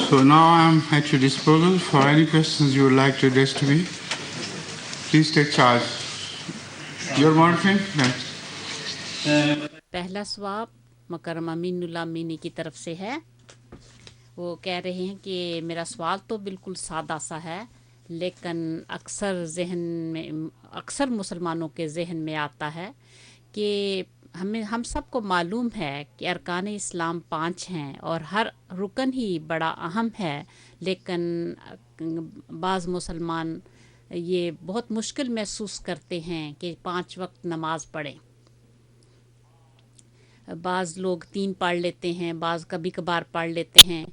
So now I'm at your disposal for any questions you would like to address to me. Please take charge. You're monitoring? پہلا سواب مکرمہ مینُاللہ many کی طرف سے ہے. وہ کہہ رہے ہیں کہ میرا سوال تو بالکل سادہ سا ہے، لیکن اکثر مسلمانوں کے ذہن میں آتا ہے کہ ہم سب کو معلوم ہے کہ ارکان اسلام 5 ہیں اور ہر رکن ہی بڑا اہم ہے، لیکن بعض مسلمان یہ بہت مشکل محسوس کرتے ہیں کہ 5 وقت نماز پڑھیں. بعض لوگ 3 پڑھ لیتے ہیں، بعض کبھی کبھار پڑھ لیتے ہیں.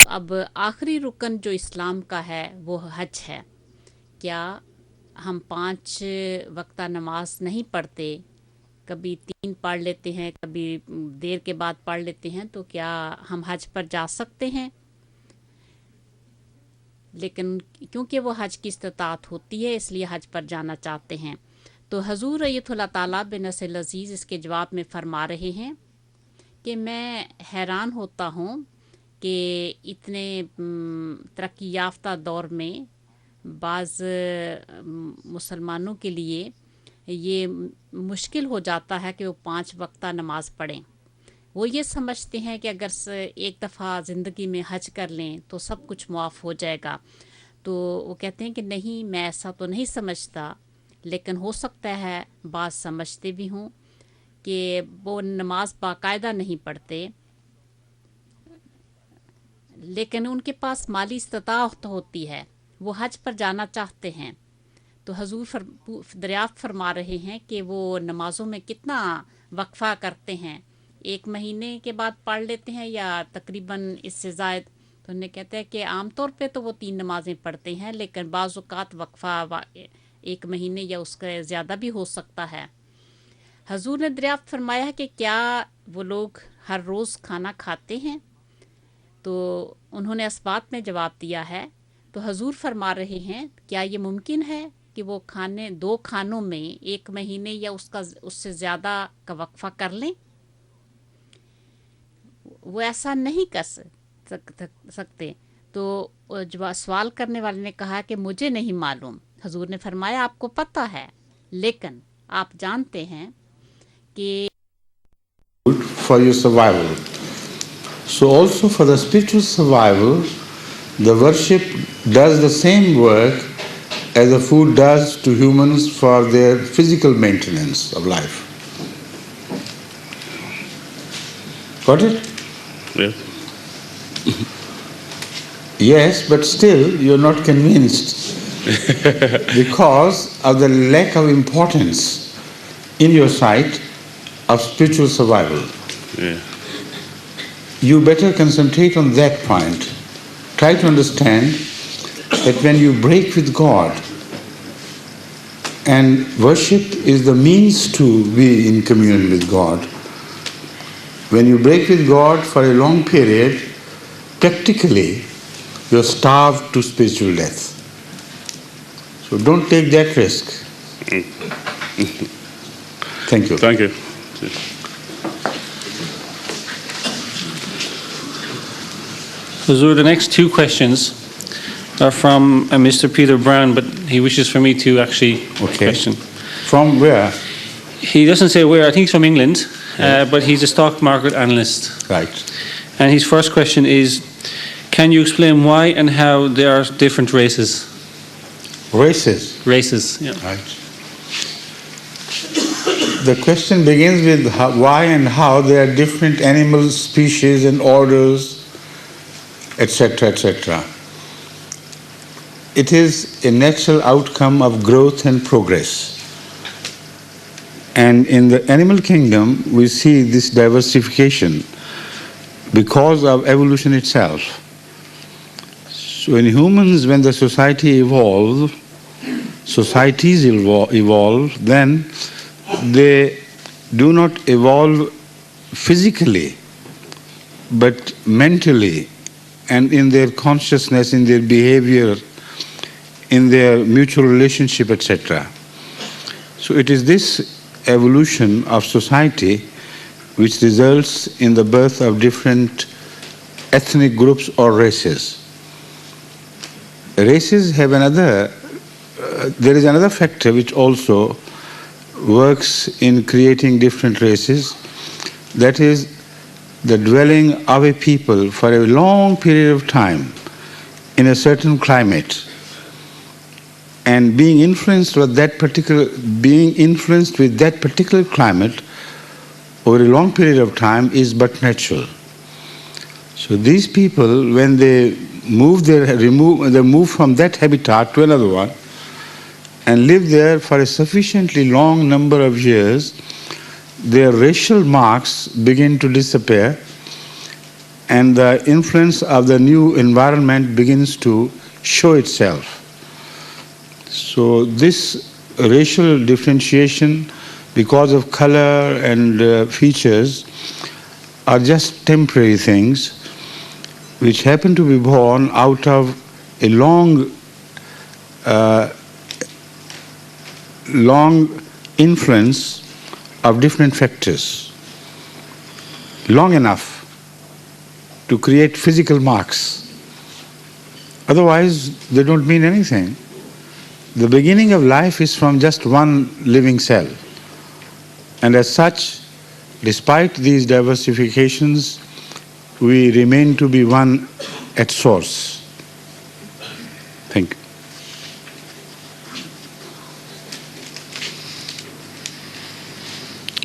اب آخری رکن جو اسلام کا ہے وہ حج ہے. کیا ہم 5 وقتہ نماز نہیں پڑھتے، کبھی 3 پڑھ لیتے ہیں، کبھی دیر کے بعد پڑھ لیتے ہیں، تو کیا ہم حج پر جا سکتے ہیں؟ لیکن کیونکہ وہ حج کی استطاعت ہوتی ہے اس لیے حج پر جانا چاہتے ہیں. تو حضور ایت اللہ تعالیٰ بنصر عزیز اس کے جواب میں فرما رہے ہیں کہ میں حیران ہوتا ہوں کہ اتنے ترقی یافتہ دور میں بعض مسلمانوں کے لیے یہ مشکل ہو جاتا ہے کہ وہ 5 وقتہ نماز پڑھیں. وہ یہ سمجھتے ہیں کہ اگر ایک دفعہ زندگی میں حج کر لیں تو سب کچھ معاف ہو جائے گا. تو وہ کہتے ہیں کہ نہیں، میں ایسا تو نہیں سمجھتا، لیکن ہو سکتا ہے بعض سمجھتے بھی ہوں کہ وہ نماز باقاعدہ نہیں پڑھتے، لیکن ان کے پاس مالی استطاعت ہوتی ہے، وہ حج پر جانا چاہتے ہیں. تو حضور دریافت فرما رہے ہیں کہ وہ نمازوں میں کتنا وقفہ کرتے ہیں، 1 مہینے کے بعد پڑھ لیتے ہیں یا تقریباً اس سے زائد. تو انہیں کہتے ہیں کہ عام طور پہ تو وہ 3 نمازیں پڑھتے ہیں، لیکن بعض اوقات وقفہ 1 مہینے یا اس کا زیادہ بھی ہو سکتا ہے. حضور نے دریافت فرمایا ہے کہ کیا وہ لوگ ہر روز کھانا کھاتے ہیں؟ تو انہوں نے اس بات میں جواب دیا ہے. تو حضور فرما رہے ہیں کیا یہ ممکن ہے کہ وہ 2 کھانوں میں 1 مہینے یا اس سے زیادہ کا وقفہ کر لیں؟ وہ ایسا نہیں کر سکتے. تو سوال کرنے والے نے کہا کہ مجھے نہیں معلوم. حضور نے فرمایا آپ کو پتہ ہے، لیکن آپ جانتے ہیں کہ for your survival. So also for the spiritual survival, the worship does the same work as the food does to humans for their physical maintenance of life. Got it? Yes. Yes, but still you're not convinced because of the lack of importance in your sight of spiritual survival. Yeah. You better concentrate on that point. Try to understand that when you break with God, and worship is the means to be in communion with God. When you break with God for a long period, practically you're starved to spiritual death. So don't take that risk. Thank you. Thank you. Hazur, the next 2 questions are from Mr. Peter Brown, but he wishes for me to actually question. From where? He doesn't say where. I think he's from England, but he's a stock market analyst. Right. And his first question is, can you explain why and how there are different races? Races? Races, yeah. Right. The question begins with why and how there are different animal species and orders, etc., etc. It is a natural outcome of growth and progress. And in the animal kingdom, we see this diversification because of evolution itself. So in humans, when the societies evolve, then they do not evolve physically, but mentally, and in their consciousness, in their behavior, in their mutual relationship, etc. So it is this evolution of society which results in the birth of different ethnic groups or races. races have there is another factor which also works in creating different races. That is the dwelling of a people for a long period of time in a certain climate and being influenced with that particular climate over a long period of time is but natural. So these people, when they move from that habitat to another one and live there for a sufficiently long number of years, their racial marks begin to disappear and the influence of the new environment begins to show itself. So this racial differentiation because of color and features are just temporary things which happen to be born out of a long influence of different factors, long enough to create physical marks. Otherwise, they don't mean anything. The beginning of life is from just one living cell. And as such, despite these diversifications, we remain to be one at source. Thank you.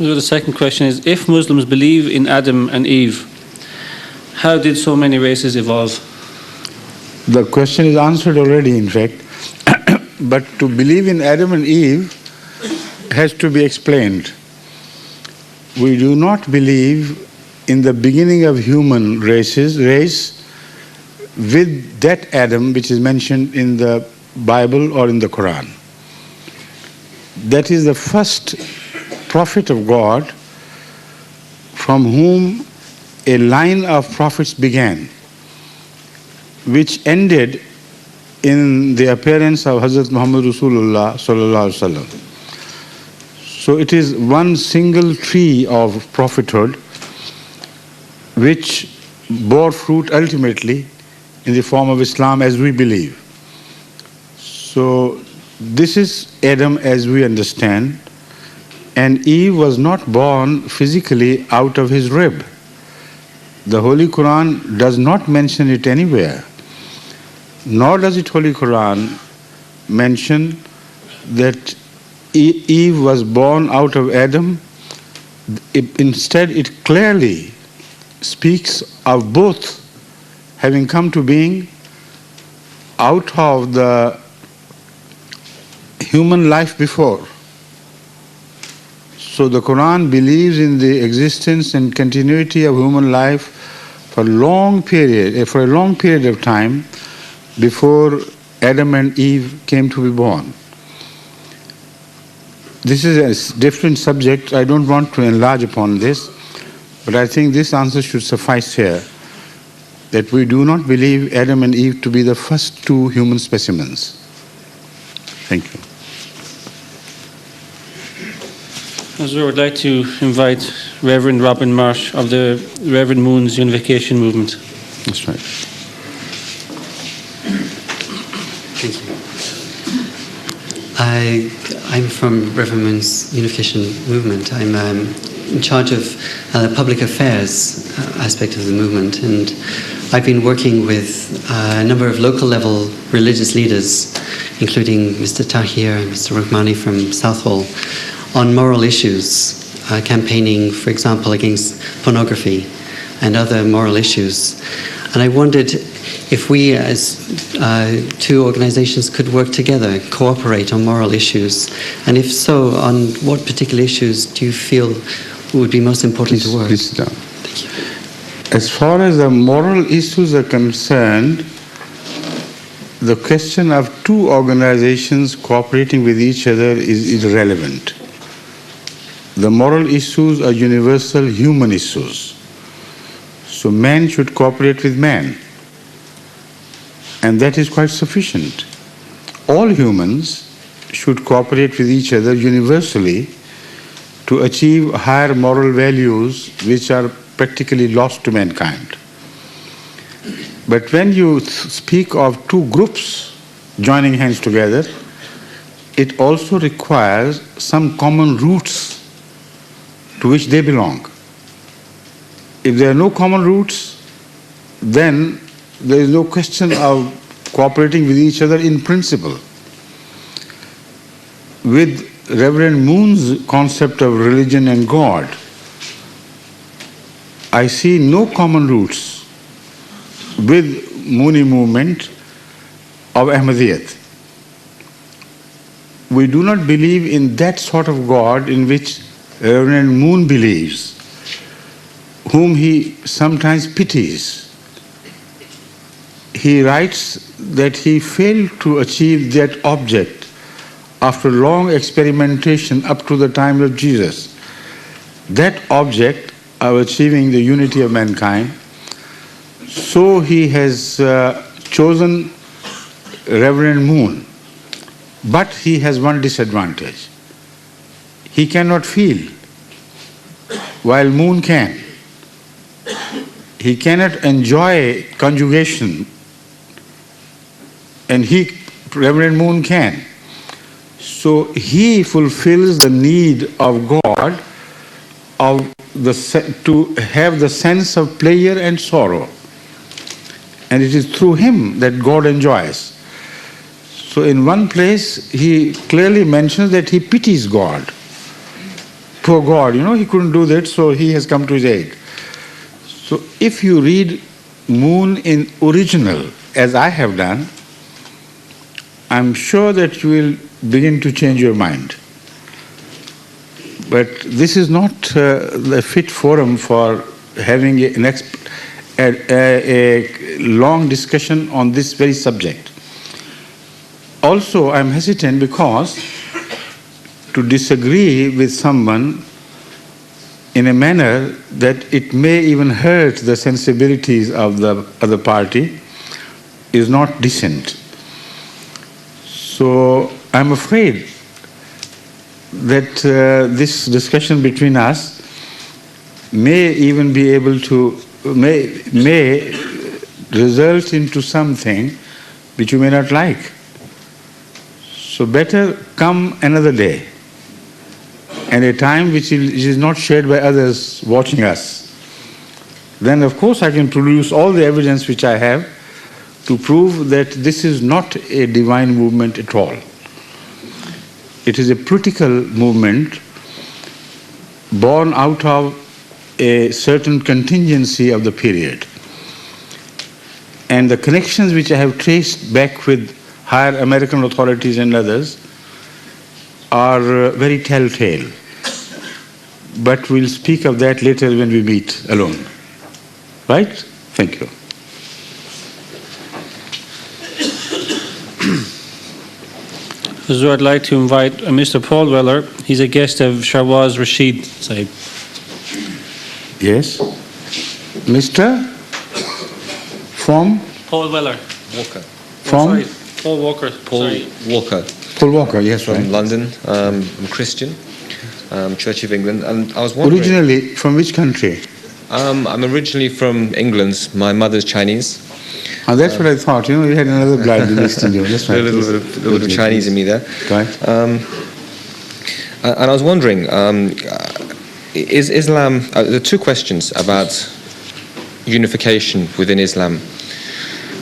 So the second question is, if Muslims believe in Adam and Eve, how did so many races evolve? The question is answered already, in fact. But to believe in Adam and Eve has to be explained. We do not believe in the beginning of human race with that Adam which is mentioned in the Bible or in the Quran. That is the first prophet of God from whom a line of prophets began, which ended in the appearance of Hazrat Muhammad Rasulullah sallallahu alaihi wasallam. So it is one single tree of prophethood which bore fruit ultimately in the form of Islam as we believe. So this is Adam as we understand, and Eve was not born physically out of his rib. The Holy Quran does not mention it anywhere. Nor does it Holy Quran mention that Eve was born out of Adam. Instead, it clearly speaks of both having come to being out of the human life before. So the Quran believes in the existence and continuity of human life for a long period of time before Adam and Eve came to be born. This is a different subject. I don't want to enlarge upon this, but I think this answer should suffice here, that we do not believe Adam and Eve to be the first two human specimens. Thank you. Hazur, I would like to invite Reverend Robin Marsh of the Reverend Moon's Unification Movement. That's right. Thank you. I'm from Reverend Moon's Unification Movement. I'm in charge of the public affairs aspect of the movement, and I've been working with a number of local level religious leaders, including Mr. Tahir and Mr. Rahmani from Southall, on moral issues, campaigning, for example, against pornography and other moral issues. And I wondered if we as two organizations could work together, cooperate on moral issues, and if so, on what particular issues do you feel would be most important to work? Please sit down. Thank you. As far as the moral issues are concerned, the question of two organizations cooperating with each other is irrelevant. The moral issues are universal human issues. So man should cooperate with man. And that is quite sufficient. All humans should cooperate with each other universally to achieve higher moral values which are practically lost to mankind. But when you speak of two groups joining hands together, it also requires some common roots to which they belong. If there are no common roots, then there is no question of cooperating with each other in principle. With Reverend Moon's concept of religion and God, I see no common roots with Mooni movement of Ahmadiyyat. We do not believe in that sort of God in which Reverend Moon believes, whom he sometimes pities. He writes that he failed to achieve that object after long experimentation up to the time of Jesus. That object of achieving the unity of mankind, so he has chosen Reverend Moon. But he has one disadvantage. He cannot feel, while Moon can. He cannot enjoy conjugation, and Reverend Moon can. So he fulfills the need of God to have the sense of pleasure and sorrow. And it is through him that God enjoys. So in one place, he clearly mentions that he pities God. Poor God, he couldn't do that, so he has come to his aid. So if you read Moon in original, as I have done, I'm sure that you will begin to change your mind. But this is not the fit forum for having a long discussion on this very subject. Also, I'm hesitant because to disagree with someone in a manner that it may even hurt the sensibilities of the other party is not decent. So I'm afraid that this discussion between us may even be able to, may result into something which you may not like. So better come another day, and a time which is not shared by others watching us. Then of course I can produce all the evidence which I have to prove that this is not a divine movement at all. It is a political movement born out of a certain contingency of the period. And the connections which I have traced back with higher American authorities and others are very telltale. But we'll speak of that later when we meet alone. Right? Thank you. So I'd like to invite Mr. Paul Weller. He's a guest of Shahwaz Rashid Sahib. Yes? Mr. From? Paul Weller. Walker. From? Paul Walker. Walker. Paul Walker, yes, From right. London. I'm Christian. Church of England. And I was wondering... Originally, from which country? I'm originally from England. My mother's Chinese. Oh, that's what I thought. You had another blood in East India. That's right. A little bit of Chinese in me there. Right. And I was wondering, is Islam... there are two questions about unification within Islam.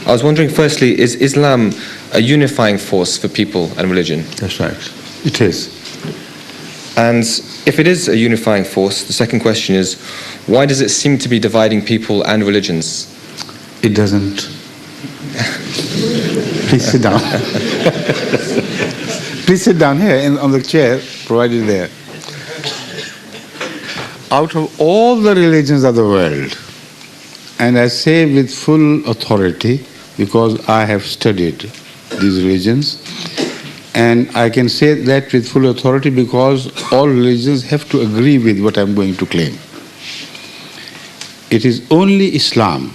I was wondering, firstly, is Islam a unifying force for people and religion? That's right. It is. And if it is a unifying force, the second question is, why does it seem to be dividing people and religions? It doesn't. Please sit down. Please sit down here on the chair provided there. Out of all the religions of the world, and I say with full authority because I have studied these religions, and I can say that with full authority because all religions have to agree with what I'm going to claim. It is only Islam,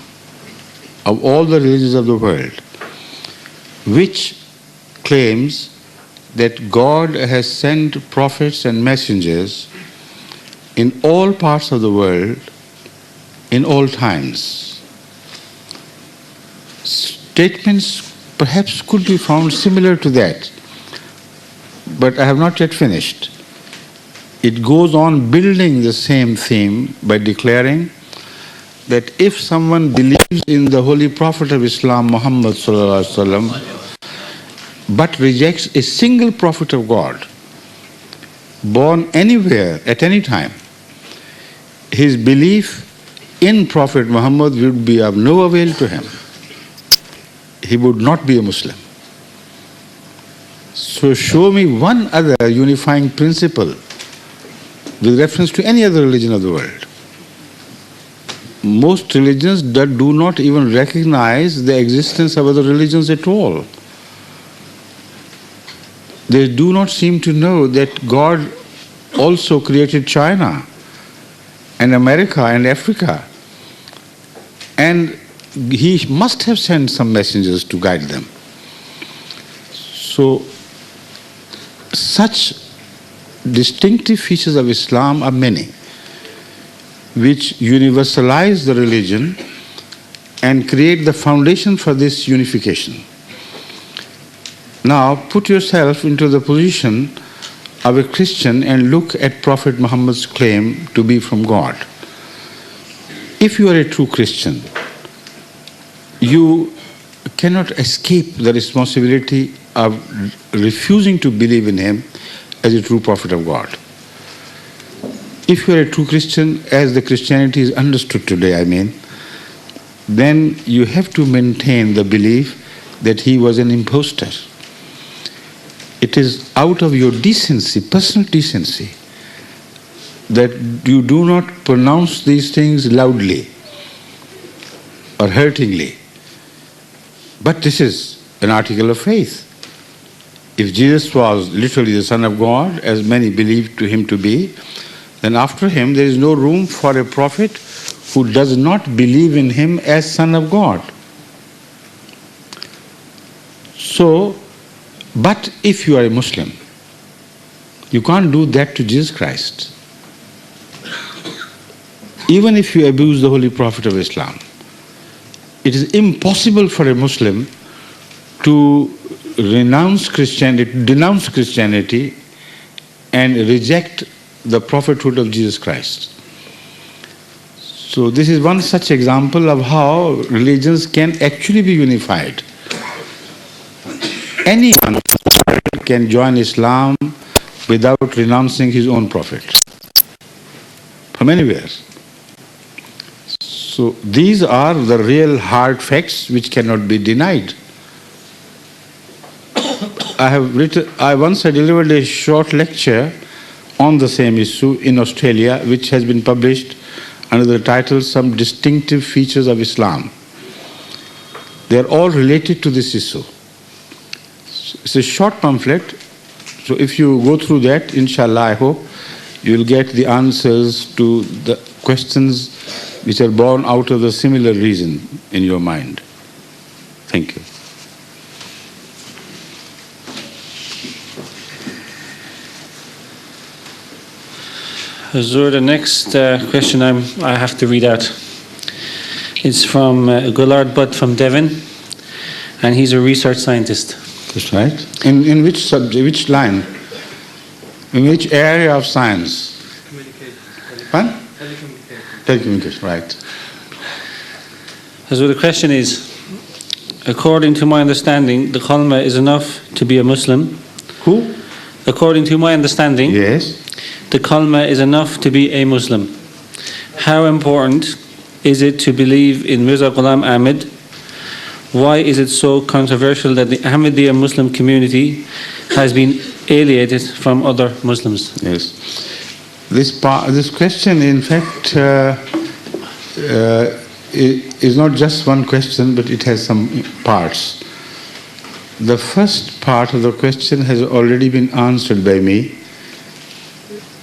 of all the religions of the world, which claims that God has sent prophets and messengers in all parts of the world, in all times. Statements perhaps could be found similar to that. But I have not yet finished. It goes on building the same theme by declaring that if someone believes in the Holy Prophet of Islam, Muhammad sallallahu alaihi wasallam, but rejects a single Prophet of God, born anywhere at any time, his belief in Prophet Muhammad would be of no avail to him. He would not be a Muslim. So show me one other unifying principle with reference to any other religion of the world. Most religions that do not even recognize the existence of other religions at all. They do not seem to know that God also created China and America and Africa. And He must have sent some messengers to guide them. So, such distinctive features of Islam are many, which universalize the religion and create the foundation for this unification. Now, put yourself into the position of a Christian and look at Prophet Muhammad's claim to be from God. If you are a true Christian, you cannot escape the responsibility of refusing to believe in him as a true prophet of God. If you are a true Christian, as the Christianity is understood today, then you have to maintain the belief that he was an impostor. It is out of your decency, personal decency, that you do not pronounce these things loudly or hurtingly. But this is an article of faith. If Jesus was literally the Son of God, as many believed to him to be, then after him there is no room for a prophet who does not believe in him as Son of God. So, but if you are a Muslim, you can't do that to Jesus Christ. Even if you abuse the Holy Prophet of Islam, it is impossible for a Muslim to denounce Christianity and reject the prophethood of Jesus Christ. So this is one such example of how religions can actually be unified. Anyone can join Islam without renouncing his own prophet from anywhere. So these are the real hard facts which cannot be denied. I once delivered a short lecture on the same issue in Australia, which has been published under the title Some Distinctive Features of Islam. They are all related to this issue. It's a short pamphlet, so if you go through that, inshallah, I hope you will get the answers to the questions which are born out of the similar reason in your mind. Thank you. Hazur, the next question I have to read out. It's from Gullard Butt from Devon, and he's a research scientist. That's right. In which subject, which line? In which area of science? What? Telecommunication, right. So the question is, according to my understanding, the kalma is enough to be a Muslim. Who? According to my understanding, yes, the kalma is enough to be a Muslim. How important is it to believe in Mirza Ghulam Ahmed? Why is it so controversial that the Ahmadiyya Muslim community has been alienated from other Muslims? Yes. This question, in fact, is not just one question, but it has some parts. The first part of the question has already been answered by me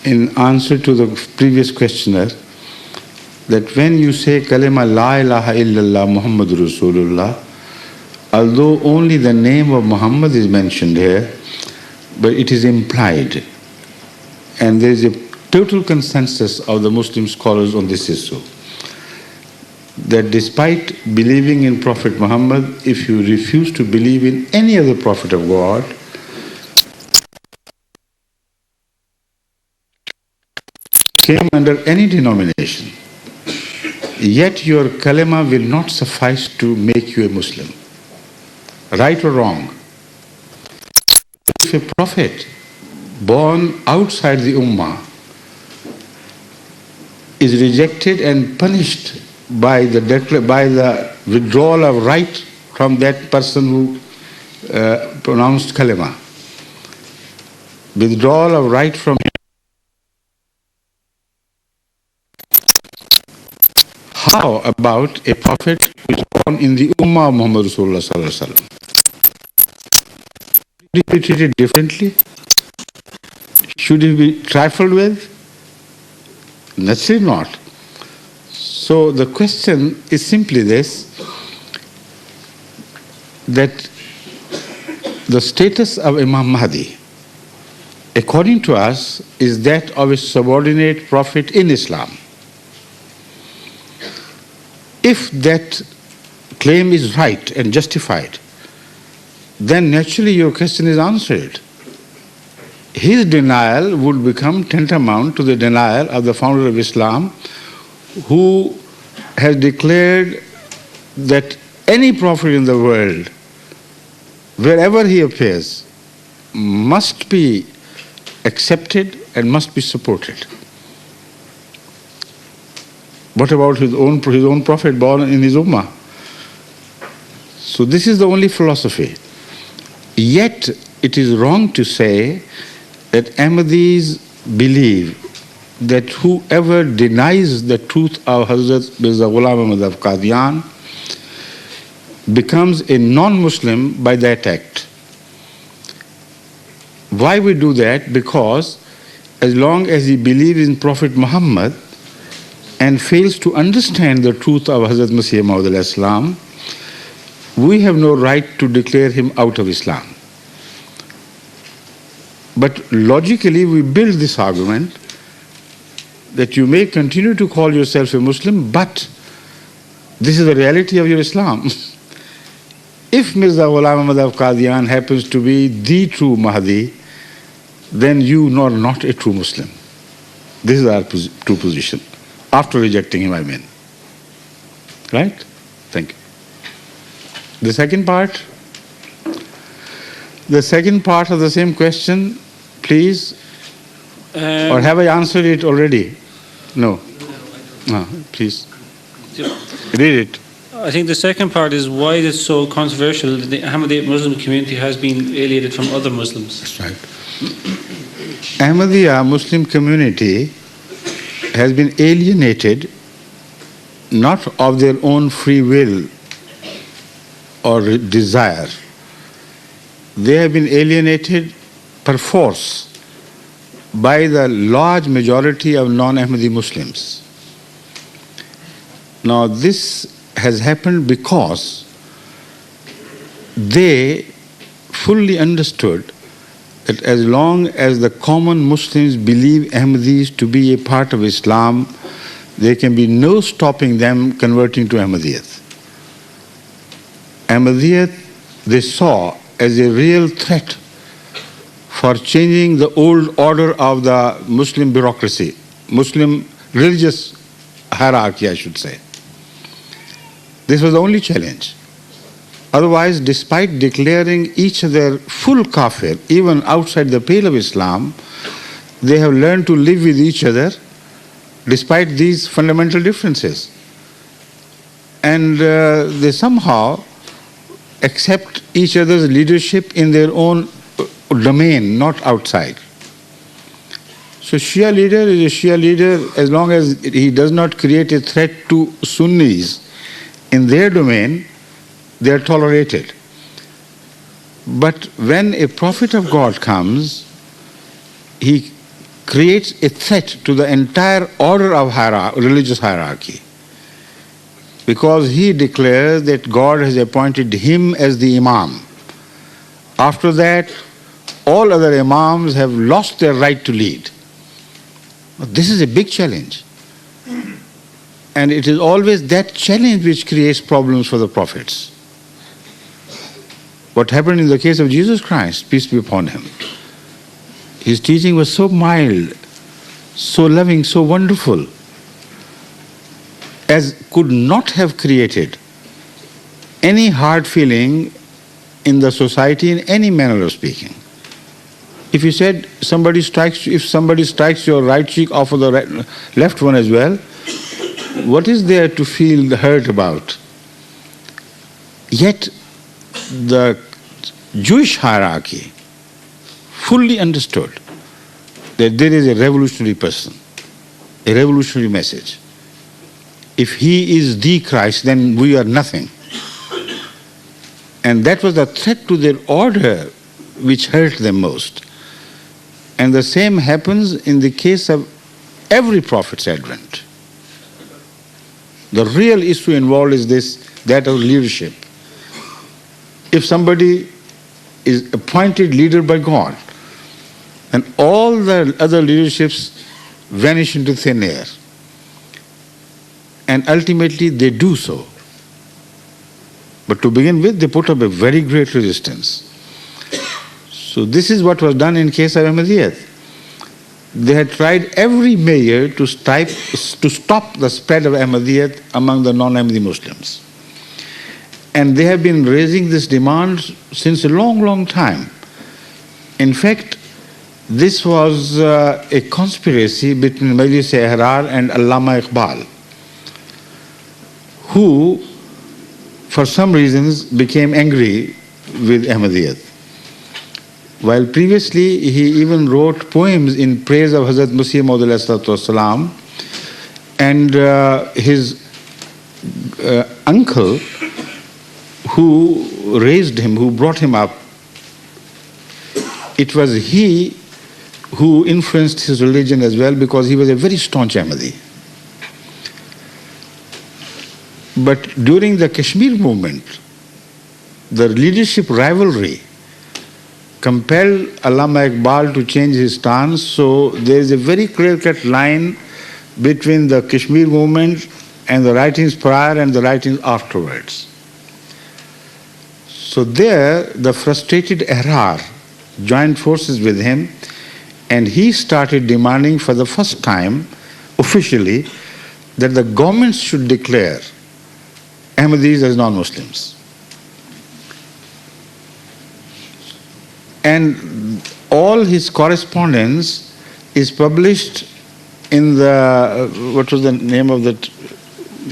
in answer to the previous questioner, that when you say kalima la ilaha illallah Muhammadur Rasulullah, although only the name of Muhammad is mentioned here, but it is implied. And there is a total consensus of the Muslim scholars on this issue. that despite believing in Prophet Muhammad, if you refuse to believe in any other Prophet of God, came under any denomination, yet your kalima will not suffice to make you a Muslim. Right or wrong? If a prophet born outside the Ummah is rejected and punished by the withdrawal of right from that person who pronounced kalima, withdrawal of right from him, how about a prophet who is born in the Ummah of Muhammad Rasulullah Sallallahu Alaihi Wasallam? Should he be treated differently? Should he be trifled with? Naturally not. So the question is simply this, that the status of Imam Mahdi, according to us, is that of a subordinate prophet in Islam. If that claim is right and justified, then naturally your question is answered. His denial would become tantamount to the denial of the founder of Islam, who has declared that any prophet in the world, wherever he appears, must be accepted and must be supported. What about his own prophet born in his ummah? So this is the only philosophy. Yet it is wrong to say that Ahmadis believe that whoever denies the truth of Hazrat Mirza Ghulam Ahmad of Qadian becomes a non-Muslim by that act. Why we do that? Because as long as he believes in Prophet Muhammad and fails to understand the truth of Hazrat Masih Maud al-Islam, we have no right to declare him out of Islam. But logically we build this argument that you may continue to call yourself a Muslim, but this is the reality of your Islam. If Mirza Ghulam Ahmad of Qadian happens to be the true Mahdi, then you are not a true Muslim. This is our true position. After rejecting him, I mean. Right? Thank you. The second part? The second part of the same question, please. Or have I answered it already? No. Please. Read it. I think the second part is why it is so controversial that the Ahmadiyya Muslim community has been alienated from other Muslims. That's right. Ahmadiyya Muslim community has been alienated not of their own free will or desire. They have been alienated perforce by the large majority of non-Ahmadi Muslims. Now this has happened because they fully understood that as long as the common Muslims believe Ahmadis to be a part of Islam, there can be no stopping them converting to Ahmadiyyat. Ahmadiyyat they saw as a real threat for changing the old order of the Muslim bureaucracy, Muslim religious hierarchy, I should say. This was the only challenge. Otherwise, despite declaring each other full kafir, even outside the pale of Islam, they have learned to live with each other despite these fundamental differences. And they somehow accept each other's leadership in their own domain, not outside. So Shia leader is a Shia leader as long as he does not create a threat to Sunnis in their domain, they are tolerated. But when a prophet of God comes, he creates a threat to the entire order of religious hierarchy, because he declares that God has appointed him as the Imam. After that, all other Imams have lost their right to lead. This is a big challenge. And it is always that challenge which creates problems for the prophets. What happened in the case of Jesus Christ, peace be upon him, his teaching was so mild, so loving, so wonderful, as could not have created any hard feeling in the society in any manner of speaking. If you said if somebody strikes your right cheek, offer the left one as well, what is there to feel hurt about? Yet the Jewish hierarchy fully understood that there is a revolutionary person, a revolutionary message. If he is the Christ, then we are nothing. And that was the threat to their order which hurt them most. And the same happens in the case of every prophet's advent. The real issue involved is that of leadership. If somebody is appointed leader by God, and all the other leaderships vanish into thin air. And ultimately they do so. But to begin with, they put up a very great resistance. So this is what was done in case of Ahmadiyyat. They had tried every measure to stop the spread of Ahmadiyyat among the non-Ahmadi Muslims. And they have been raising this demand since a long, long time. In fact, this was a conspiracy between Majlis-e-Ihrar and Allama Iqbal, who, for some reasons, became angry with Ahmadiyyat. While previously he even wrote poems in praise of Hazrat Masih Maud alayhi and his uncle who raised him, who brought him up, it was he who influenced his religion as well, because he was a very staunch Ahmadi. But during the Kashmir movement, the leadership rivalry compelled Allama Iqbal to change his stance, so there is a very clear-cut line between the Kashmir movement and the writings prior and the writings afterwards. So there, the frustrated Ihrar joined forces with him, and he started demanding for the first time, officially, that the government should declare Ahmadis as non-Muslims. And all his correspondence is published in the, what was the name of that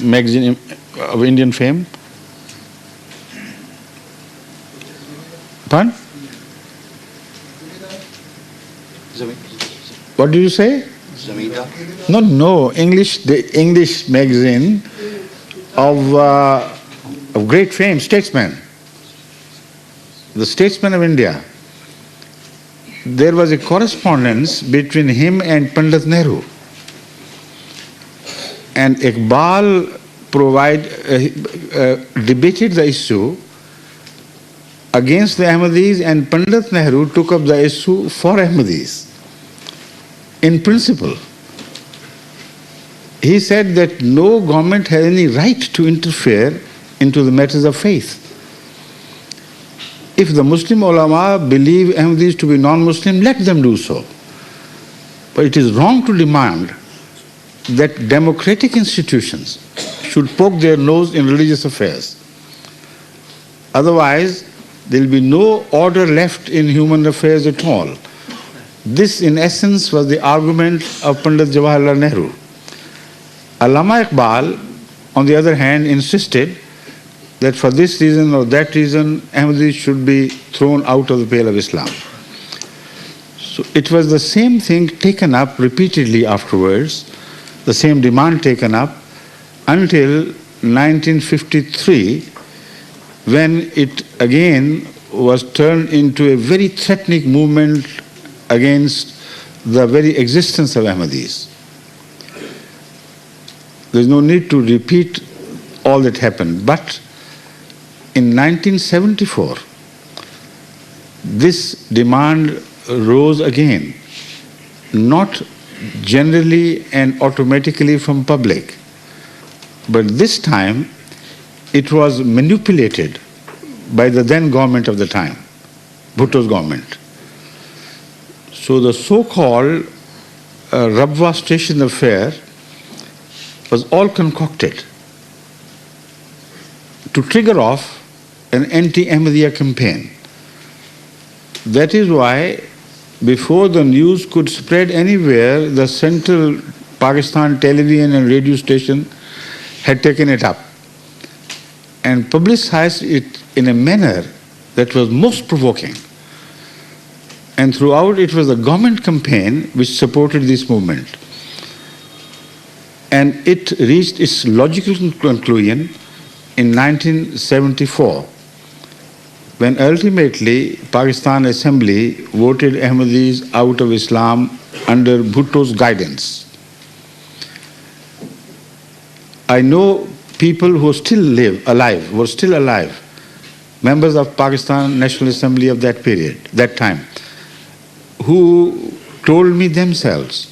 magazine of Indian fame? Pardon? What did you say? No, the English magazine of great fame, Statesman. The Statesman of India. There was a correspondence between him and Pandit Nehru. And Iqbal debated the issue against the Ahmadis, and Pandit Nehru took up the issue for Ahmadis. In principle, he said that no government has any right to interfere into the matters of faith. If the Muslim ulama believe Ahmadis to be non-Muslim, let them do so. But it is wrong to demand that democratic institutions should poke their nose in religious affairs. Otherwise, there will be no order left in human affairs at all. This, in essence, was the argument of Pandit Jawaharlal Nehru. Allama Iqbal, on the other hand, insisted that for this reason or that reason, Ahmadis should be thrown out of the pale of Islam. So it was the same thing taken up repeatedly afterwards, the same demand taken up until 1953, when it again was turned into a very threatening movement against the very existence of Ahmadis. There's no need to repeat all that happened, but in 1974, this demand rose again, not generally and automatically from public, But this time, it was manipulated by the then government of the time, Bhutto's government. So the so-called Rabwa station affair was all concocted to trigger off an anti-Ahmadiyya campaign. That is why, before the news could spread anywhere, the Central Pakistan television and radio station had taken it up and publicized it in a manner that was most provoking. And throughout, it was the government campaign which supported this movement. And it reached its logical conclusion in 1974, when ultimately Pakistan Assembly voted Ahmadis out of Islam under Bhutto's guidance. I know people who were still alive, members of Pakistan National Assembly of that period, that time, who told me themselves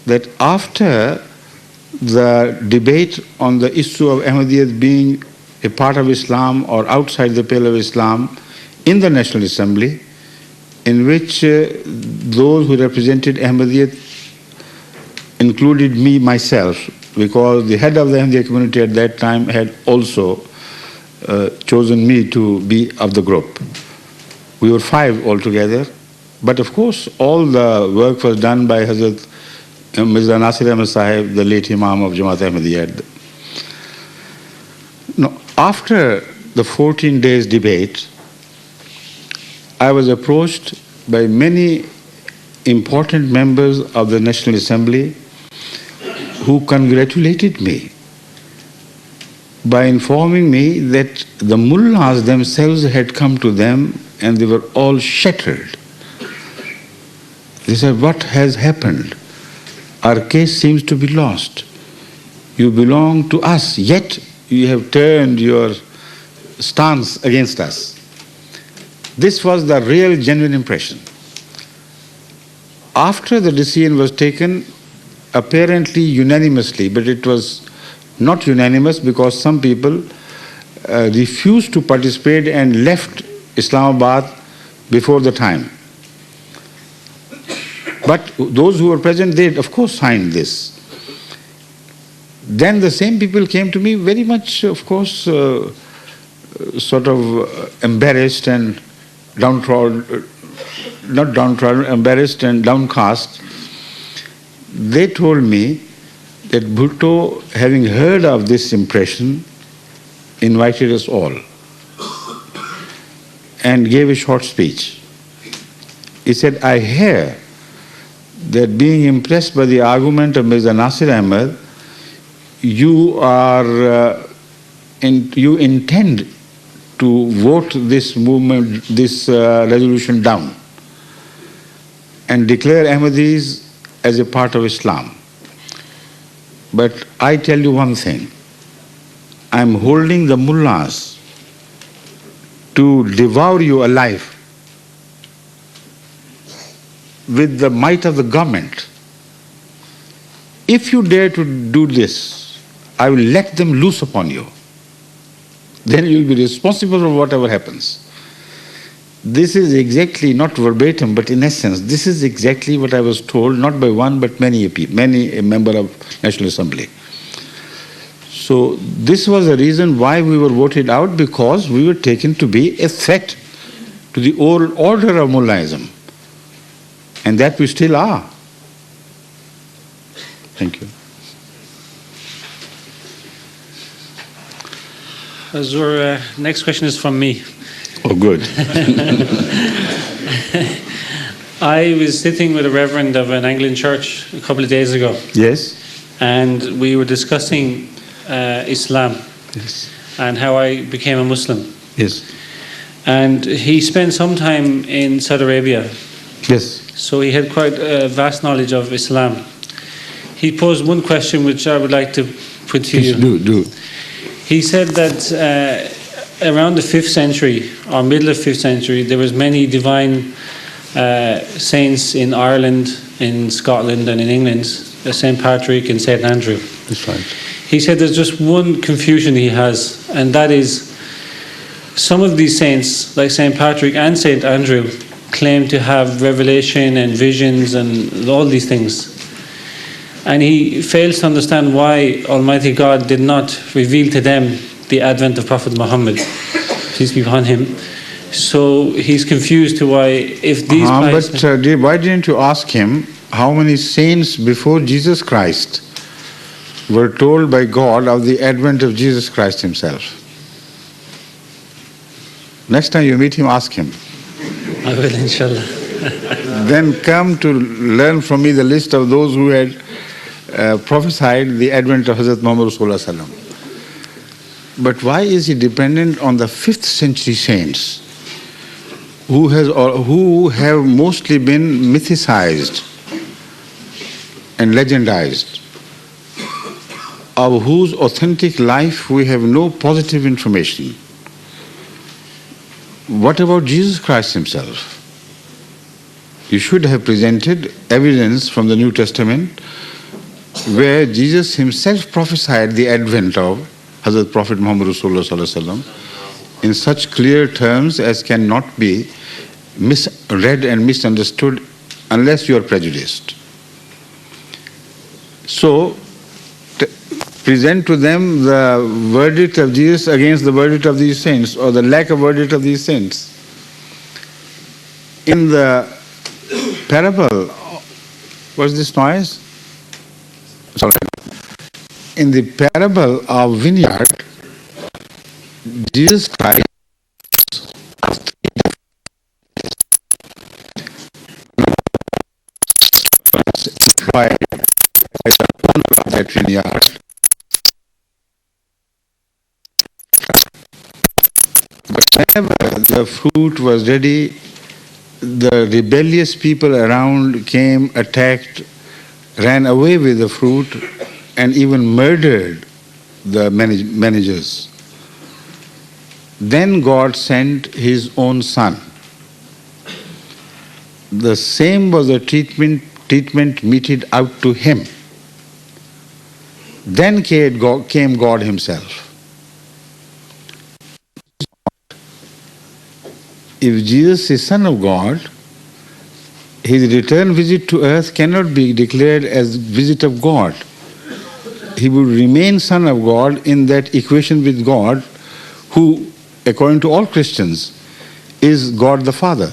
that after the debate on the issue of Ahmadiyyat being a part of Islam or outside the pale of Islam in the National Assembly, in which those who represented Ahmadiyyat included me, myself, because the head of the Ahmadiyya community at that time had also chosen me to be of the group. We were 5 altogether, but of course all the work was done by Hazrat Mirza Nasir Ahmad Sahib, the late Imam of Jamaat Ahmadiyya. Now, after the 14 days debate, I was approached by many important members of the National Assembly who congratulated me by informing me that the mullahs themselves had come to them and they were all shattered. They said, "What has happened? Our case seems to be lost. You belong to us, yet you have turned your stance against us." This was the real, genuine impression. After the decision was taken, apparently unanimously, but it was not unanimous because some people refused to participate and left Islamabad before the time. But those who were present, they of course signed this. Then the same people came to me very much, of course, sort of embarrassed and embarrassed and downcast. They told me that Bhutto, having heard of this impression, invited us all and gave a short speech. He said, "I hear that being impressed by the argument of Mirza Nasir Ahmad, you intend to vote this movement, this resolution down and declare Ahmadis as a part of Islam. But I tell you one thing, I'm holding the mullahs to devour you alive with the might of the government. If you dare to do this, I will let them loose upon you. Then you will be responsible for whatever happens." This is exactly, not verbatim, but in essence, this is exactly what I was told, not by one, but many a member of National Assembly. So this was the reason why we were voted out, because we were taken to be a threat to the old order of Mullaism. And that we still are. Thank you. Hazur, next question is from me. Oh, good. I was sitting with a reverend of an Anglican church a couple of days ago. Yes? And we were discussing Islam. Yes. And how I became a Muslim. Yes. And he spent some time in Saudi Arabia. Yes. So he had quite a vast knowledge of Islam. He posed one question which I would like to put to you. Do. He said that around the 5th century, or middle of 5th century, there was many divine saints in Ireland, in Scotland and in England, St. Patrick and St. Andrew. That's right. he said there's just one confusion he has, and that is some of these saints, like St. Patrick and St. Andrew, claim to have revelation and visions and all these things. And he fails to understand why Almighty God did not reveal to them the advent of Prophet Muhammad, peace be upon him. So he's confused to why, if these why didn't you ask him how many saints before Jesus Christ were told by God of the advent of Jesus Christ himself? Next time you meet him, ask him. I will, inshallah. Then come to learn from me the list of those who had prophesied the advent of Hazrat Muhammad Rasulullah Sallam. But why is he dependent on the 5th century saints who have mostly been mythicized and legendized, of whose authentic life we have no positive information? What about Jesus Christ himself? You should have presented evidence from the New Testament where Jesus himself prophesied the advent of Hazrat Prophet Muhammad Rasulullah Sallallahu Alaihi Wasallam in such clear terms as cannot be misread and misunderstood unless you are prejudiced. So, present to them the verdict of Jesus against the verdict of these saints, or the lack of verdict of these saints. In the parable, what's this noise? Sorry. In the parable of vineyard, Jesus Christ by the owner of that vineyard. But whenever the fruit was ready, the rebellious people around came, attacked, ran away with the fruit, and even murdered the managers. Then God sent his own son. The same was the treatment meted out to him. Then came God himself. If Jesus is Son of God, his return visit to earth cannot be declared as visit of God. He would remain Son of God in that equation with God, who, according to all Christians, is God the Father.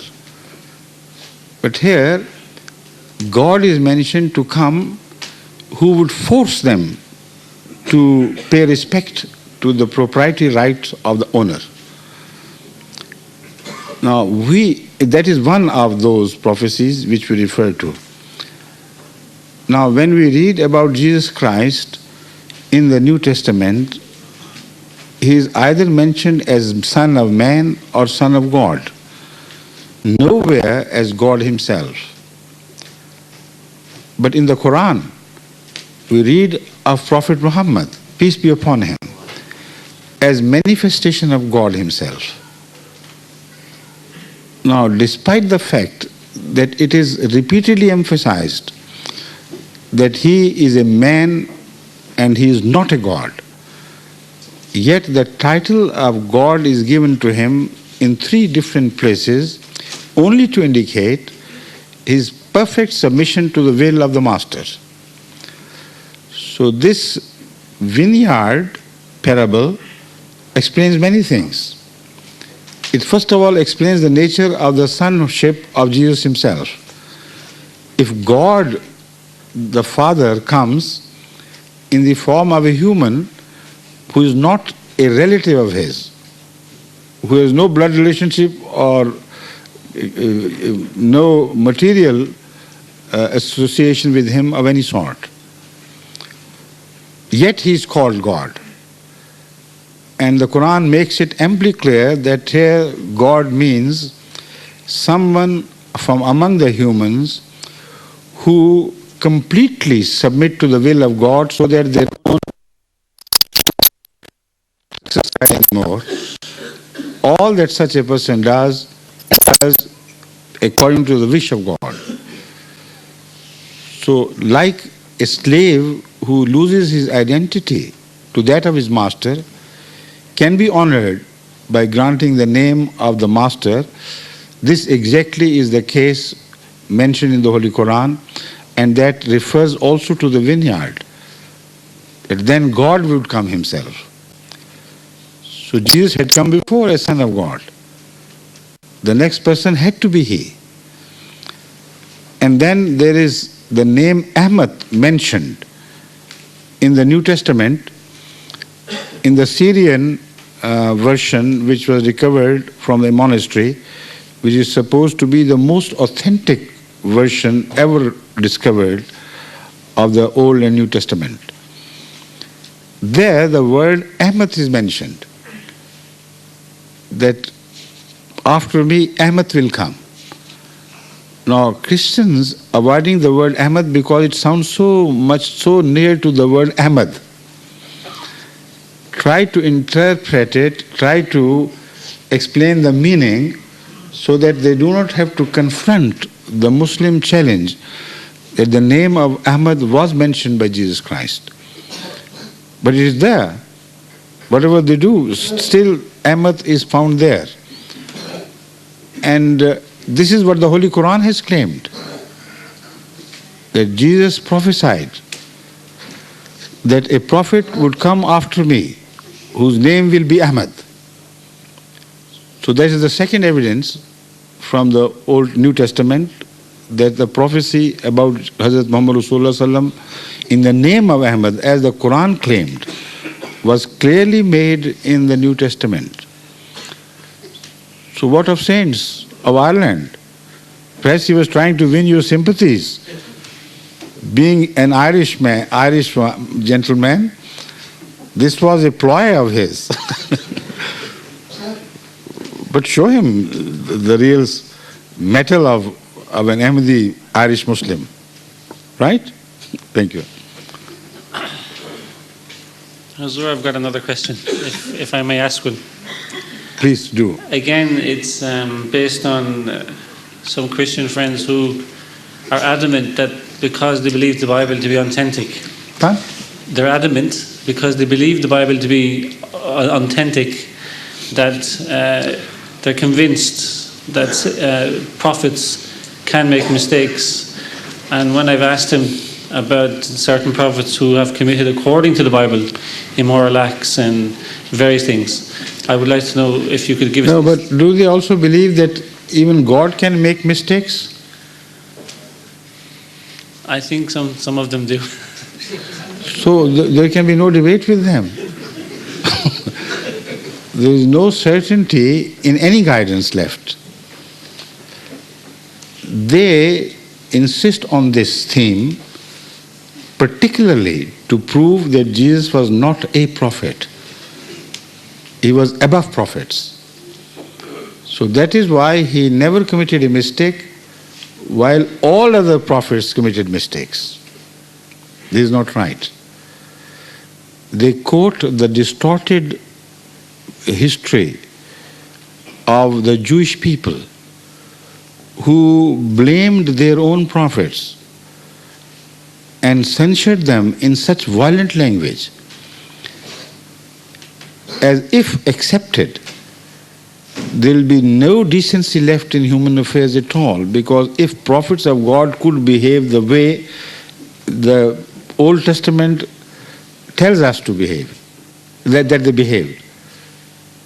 But here, God is mentioned to come who would force them to pay respect to the proprietary rights of the owner. Now, that is one of those prophecies which we refer to. Now, when we read about Jesus Christ in the New Testament, he is either mentioned as Son of Man or Son of God, nowhere as God himself. But in the Quran, we read of Prophet Muhammad, peace be upon him, as manifestation of God himself. Now, despite the fact that it is repeatedly emphasized that he is a man and he is not a God, yet the title of God is given to him in 3 different places only to indicate his perfect submission to the will of the Master. So this vineyard parable explains many things. It first of all explains the nature of the sonship of Jesus himself. If God the Father comes in the form of a human who is not a relative of his, who has no blood relationship or no material association with him of any sort, yet he is called God. And the Quran makes it amply clear that here God means someone from among the humans who completely submit to the will of God so that they don't exercise anymore. All that such a person does according to the wish of God. So like a slave who loses his identity to that of his master can be honored by granting the name of the master. This exactly is the case mentioned in the Holy Quran, and that refers also to the vineyard. That then God would come himself. So Jesus had come before as Son of God. The next person had to be he. And then there is the name Ahmad mentioned in the New Testament, in the Syrian version, which was recovered from the monastery, which is supposed to be the most authentic version ever discovered of the Old and New Testament. There the word Ahmad is mentioned, that after me Ahmad will come. Now Christians avoiding the word Ahmad because it sounds so near to the word Ahmad, try to interpret it, try to explain the meaning so that they do not have to confront the Muslim challenge that the name of Ahmad was mentioned by Jesus Christ. But it is there. Whatever they do, still Ahmad is found there. And this is what the Holy Quran has claimed, that Jesus prophesied that a prophet would come after me whose name will be Ahmad. So that is the second evidence from the Old New Testament that the prophecy about Hazrat Muhammad Rasulullah Sallam in the name of Ahmad, as the Quran claimed, was clearly made in the New Testament. So what of saints of Ireland? Perhaps he was trying to win your sympathies. Being an Irish gentleman, this was a ploy of his. But show him the real mettle of an Ahmadi Irish Muslim. Right? Thank you. Hazur, I've got another question, if I may ask one. Please do. Again, it's based on some Christian friends who are adamant that because they believe the Bible to be authentic, they're adamant because they believe the Bible to be authentic, that they're convinced that prophets can make mistakes. And when I've asked him about certain prophets who have committed, according to the Bible, immoral acts and various things, I would like to know if you could give us... No, but do they also believe that even God can make mistakes? I think some of them do. So there can be no debate with them. There is no certainty in any guidance left. They insist on this theme particularly to prove that Jesus was not a prophet. He was above prophets. So that is why he never committed a mistake, while all other prophets committed mistakes. This is not right. They quote the distorted history of the Jewish people who blamed their own prophets and censured them in such violent language as if accepted, there will be no decency left in human affairs at all, because if prophets of God could behave the way the Old Testament tells us to behave, that they behaved,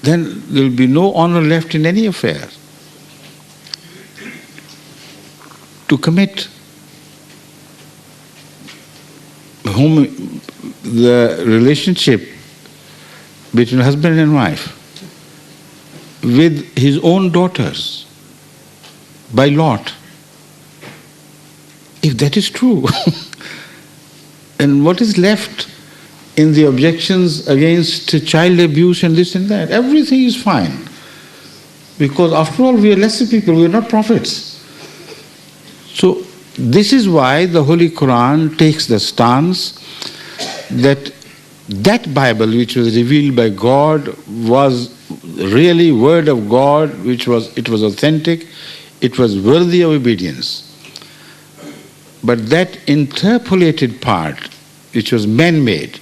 then there will be no honor left in any affair. To commit the relationship between husband and wife with his own daughters by lot, if that is true, and what is left in the objections against child abuse and this and that? Everything is fine. Because after all, we are lesser people, we are not prophets. So this is why the Holy Quran takes the stance that that Bible which was revealed by God was really word of God, it was authentic, it was worthy of obedience. But that interpolated part, which was man-made,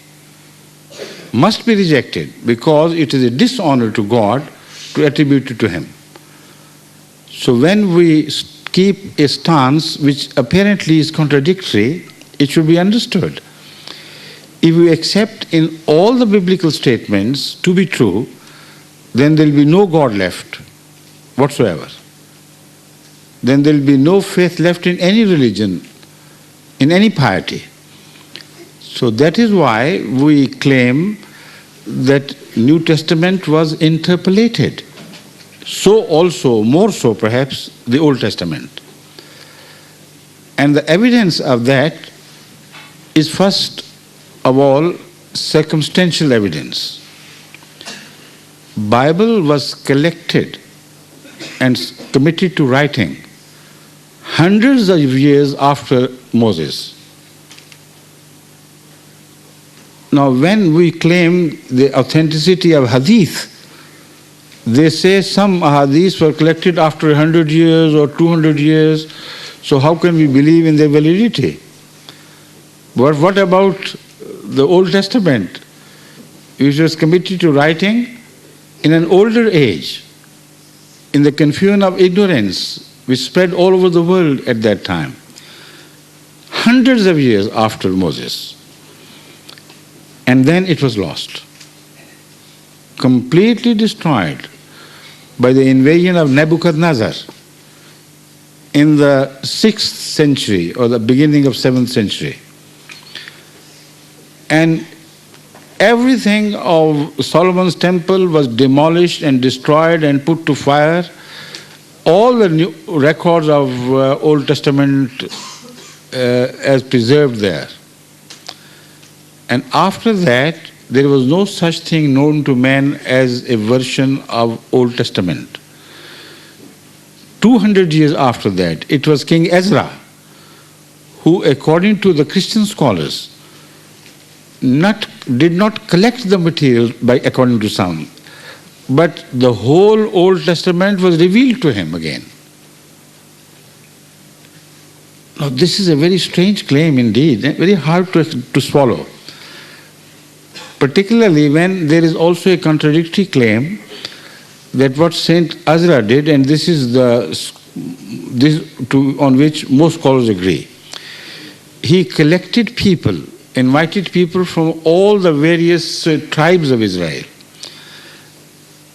must be rejected because it is a dishonor to God to attribute it to Him. So when we keep a stance which apparently is contradictory, it should be understood. If we accept in all the biblical statements to be true, then there will be no God left whatsoever. Then there will be no faith left in any religion, in any piety. So that is why we claim that New Testament was interpolated. So also, more so perhaps, the Old Testament. And the evidence of that is first of all circumstantial evidence. Bible was collected and committed to writing hundreds of years after Moses. Now, when we claim the authenticity of hadith, they say some hadiths were collected after 100 years or 200 years, so how can we believe in their validity? But what about the Old Testament, which was committed to writing in an older age, in the confusion of ignorance which spread all over the world at that time, hundreds of years after Moses? And then it was lost, completely destroyed by the invasion of Nebuchadnezzar in the 6th century or the beginning of 7th century. And everything of Solomon's temple was demolished and destroyed and put to fire. All the new records of Old Testament as preserved there. And after that, there was no such thing known to man as a version of Old Testament. 200 years after that, it was King Ezra who, according to the Christian scholars, did not collect the material according to some, but the whole Old Testament was revealed to him again. Now, this is a very strange claim indeed, very hard to swallow. Particularly when there is also a contradictory claim that what Saint Ezra did, and this is on which most scholars agree. He collected people, invited people from all the various tribes of Israel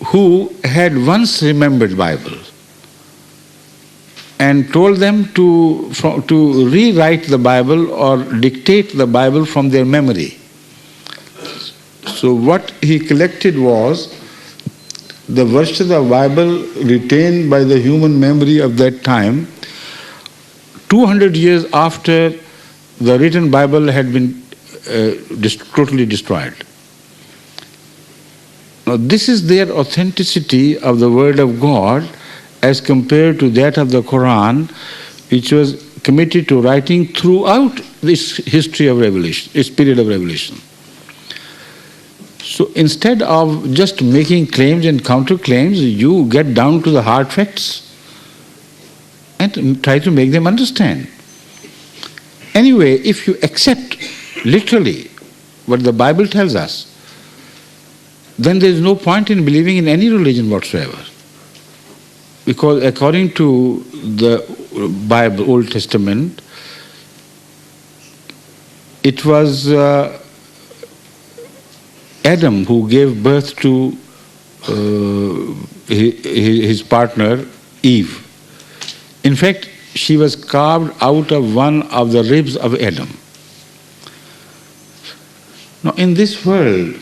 who had once remembered Bible and told them to rewrite the Bible or dictate the Bible from their memory. So what he collected was the verses of the Bible retained by the human memory of that time, 200 years after the written Bible had been totally destroyed. Now this is their authenticity of the Word of God as compared to that of the Quran, which was committed to writing throughout this history of revelation, this period of revelation. So instead of just making claims and counterclaims, you get down to the hard facts and try to make them understand. Anyway, if you accept literally what the Bible tells us, then there is no point in believing in any religion whatsoever. Because according to the Bible, Old Testament, it was Adam who gave birth to his partner Eve. In fact, she was carved out of one of the ribs of Adam. Now, in this world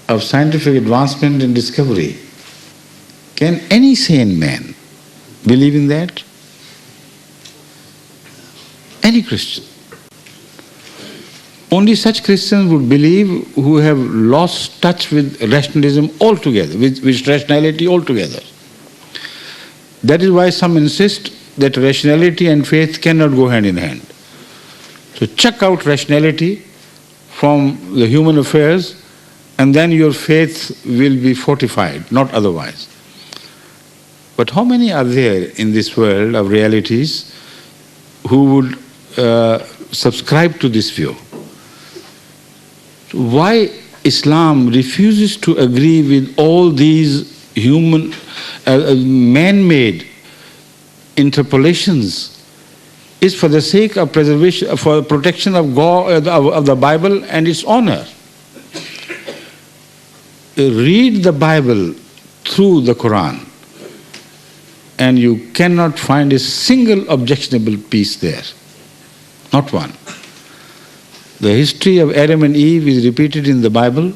of scientific advancement and discovery, can any sane man believe in that? Any Christian. Only such Christians would believe who have lost touch with rationalism altogether, with rationality altogether. That is why some insist that rationality and faith cannot go hand in hand. So chuck out rationality from the human affairs, and then your faith will be fortified, not otherwise. But how many are there in this world of realities who would subscribe to this view? Why Islam refuses to agree with all these human, man-made interpolations is for the sake of preservation, for protection of God, of the Bible and its honor. Read the Bible through the Quran, and you cannot find a single objectionable piece there. Not one. The history of Adam and Eve is repeated in the Bible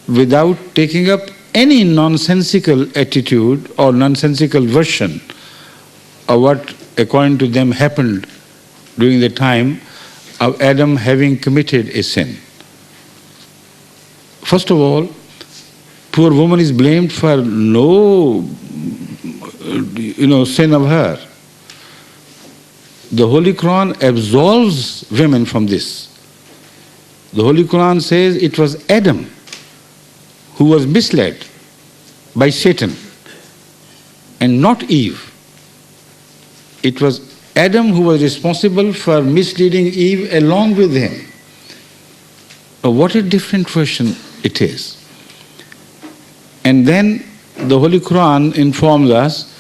without taking up any nonsensical attitude or nonsensical version of what, according to them, happened during the time of Adam having committed a sin. First of all, poor woman is blamed for no, sin of her. The Holy Quran absolves women from this. The Holy Quran says it was Adam who was misled by Satan and not Eve. It was Adam who was responsible for misleading Eve along with him. Now, what a different version it is. And then the Holy Quran informs us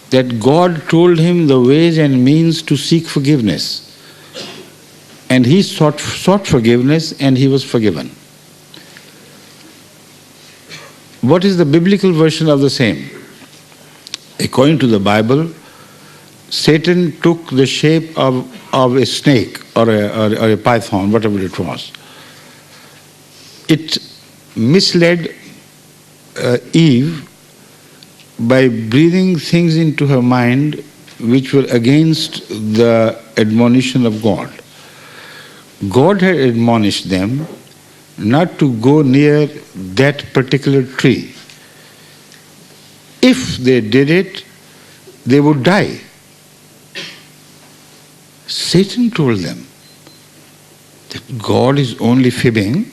that God told him the ways and means to seek forgiveness. And he sought forgiveness and he was forgiven. What is the biblical version of the same? According to the Bible, Satan took the shape of a snake or a python, whatever it was. It misled Eve by breathing things into her mind which were against the admonition of God. God had admonished them not to go near that particular tree. If they did it, they would die. Satan told them that God is only fibbing,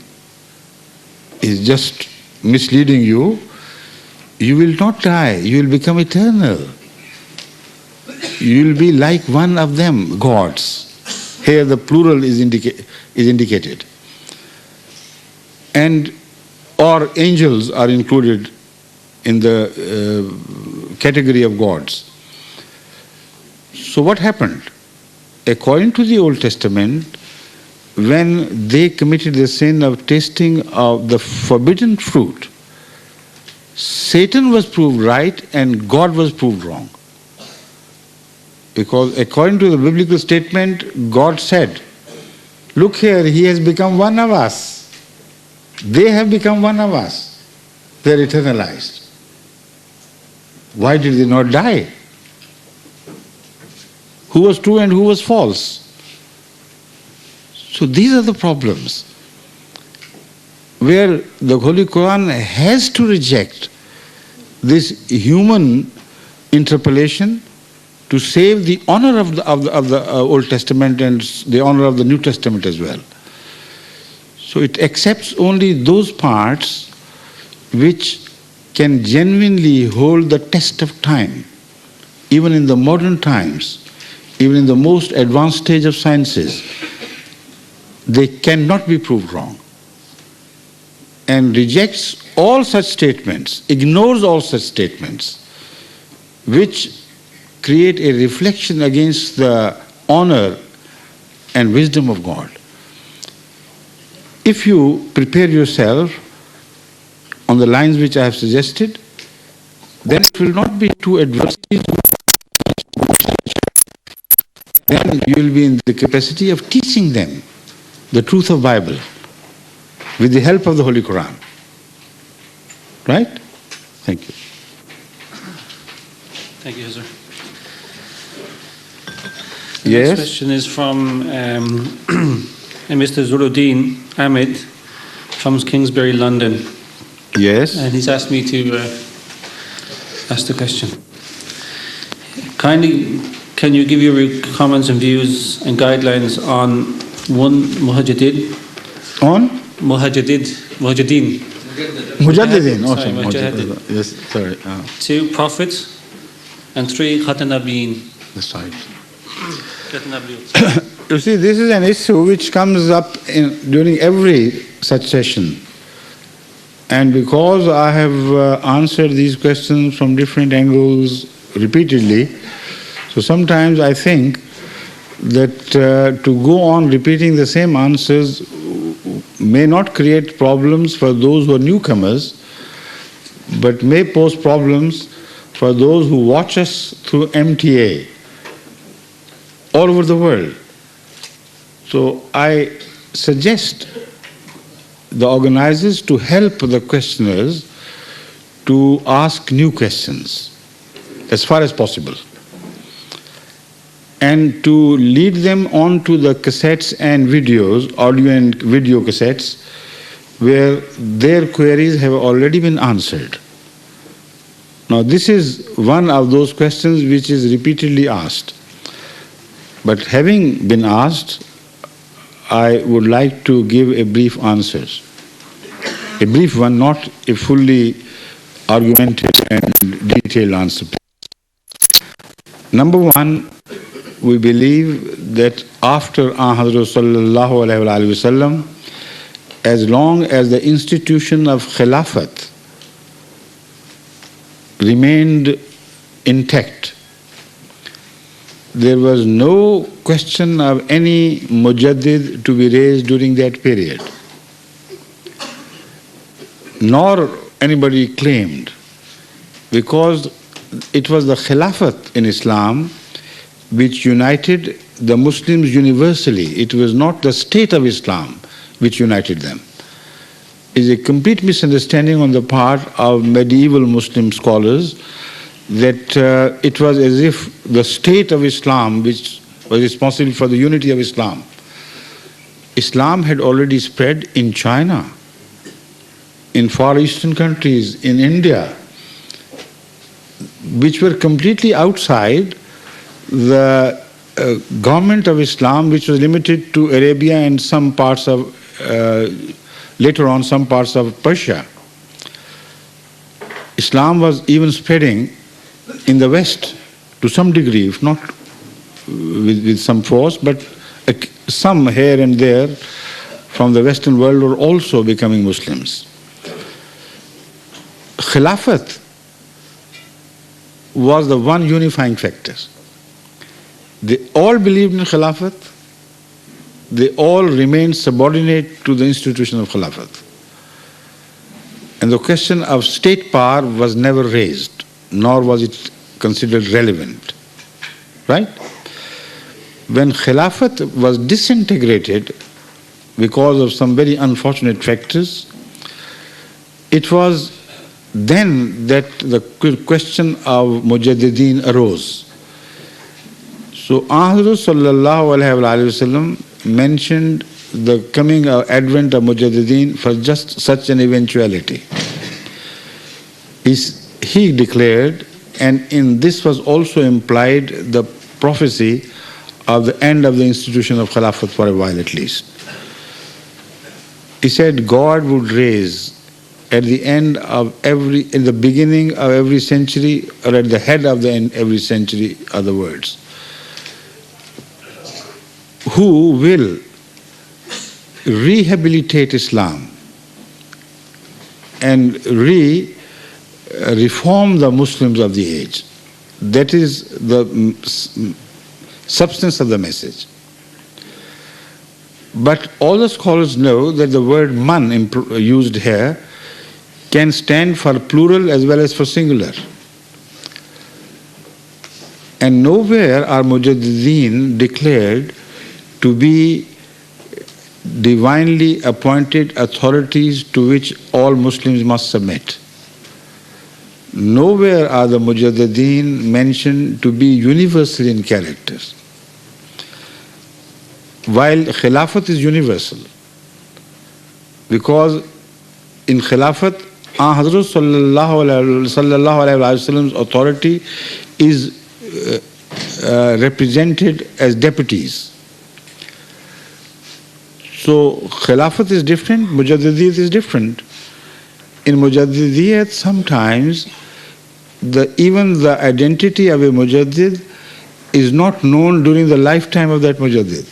is just misleading you. You will not die, you will become eternal. You will be like one of them, gods. Here the plural is indicated. And or angels are included in the category of gods. So what happened? According to the Old Testament, when they committed the sin of tasting of the forbidden fruit, Satan was proved right and God was proved wrong. Because according to the biblical statement, God said, look here, he has become one of us. They have become one of us. They are eternalized. Why did they not die? Who was true and who was false? So these are the problems where the Holy Quran has to reject this human interpolation to save the honor of the Old Testament and the honor of the New Testament as well. So it accepts only those parts which can genuinely hold the test of time, even in the modern times, even in the most advanced stage of sciences. They cannot be proved wrong, and rejects all such statements, ignores all such statements, which create a reflection against the honor and wisdom of God. If you prepare yourself on the lines which I have suggested, then it will not be too adversely. Then you will be in the capacity of teaching them the truth of Bible with the help of the Holy Quran. Right? Thank you. Thank you, sir. The Yes? next question is from Mr. Zuluddin Ahmed from Kingsbury, London. Yes? And he's asked me to ask the question. Kindly, can you give your comments and views and guidelines on one Mujaddid? On? Mujaddin. Mujaddidin. Oh, Sorry, sorry, Mujaddid. Yes, sorry. 2 prophets and 3 Khatanabiyin. That's right. You see, this is an issue which comes up during every such session. And because I have answered these questions from different angles repeatedly, so sometimes I think that to go on repeating the same answers may not create problems for those who are newcomers, but may pose problems for those who watch us through MTA all over the world. So I suggest the organizers to help the questioners to ask new questions as far as possible, and to lead them on to the cassettes and videos, audio and video cassettes, where their queries have already been answered. Now, this is one of those questions which is repeatedly asked. But having been asked, I would like to give a brief answer. A brief one, not a fully argumented and detailed answer. Number one, we believe that after Hazrat Sallallahu Alaihi Wasallam, as long as the institution of Khilafat remained intact, there was no question of any mujaddid to be raised during that period, nor anybody claimed, because it was the Khilafat in Islam which united the Muslims universally. It was not the state of Islam which united them. It is a complete misunderstanding on the part of medieval Muslim scholars that it was as if the state of Islam which was responsible for the unity of Islam. Islam had already spread in China, in Far Eastern countries, in India, which were completely outside the government of Islam, which was limited to Arabia and some parts of, later on, some parts of Persia. Islam was even spreading in the West to some degree, if not with some force, but some here and there from the Western world were also becoming Muslims. Khilafat was the one unifying factor. They all believed in Khilafat. They all remained subordinate to the institution of Khilafat. And the question of state power was never raised, nor was it considered relevant. Right? When Khilafat was disintegrated because of some very unfortunate factors, it was then that the question of Mujaddideen arose. So Hazrat Sallallahu Alaihi Wasallam mentioned the coming advent of Mujaddideen for just such an eventuality. He declared, and in this was also implied the prophecy of the end of the institution of Khilafat for a while at least. He said God would raise at the end of in the beginning of every century, or at the head of every century, are the words, who will rehabilitate Islam and reform the Muslims of the age. That is the substance of the message. But all the scholars know that the word man used here can stand for plural as well as for singular. And nowhere are Mujaddideen declared to be divinely appointed authorities to which all Muslims must submit. Nowhere are the Mujaddideen mentioned to be universal in character. While Khilafat is universal, because in Khilafat, Hazrat Sallallahu Alaihi Wasallam's authority is represented as deputies. So Khilafat is different, Mujaddidiyat is different. In Mujaddidiyat, sometimes even the identity of a Mujaddid is not known during the lifetime of that Mujaddid.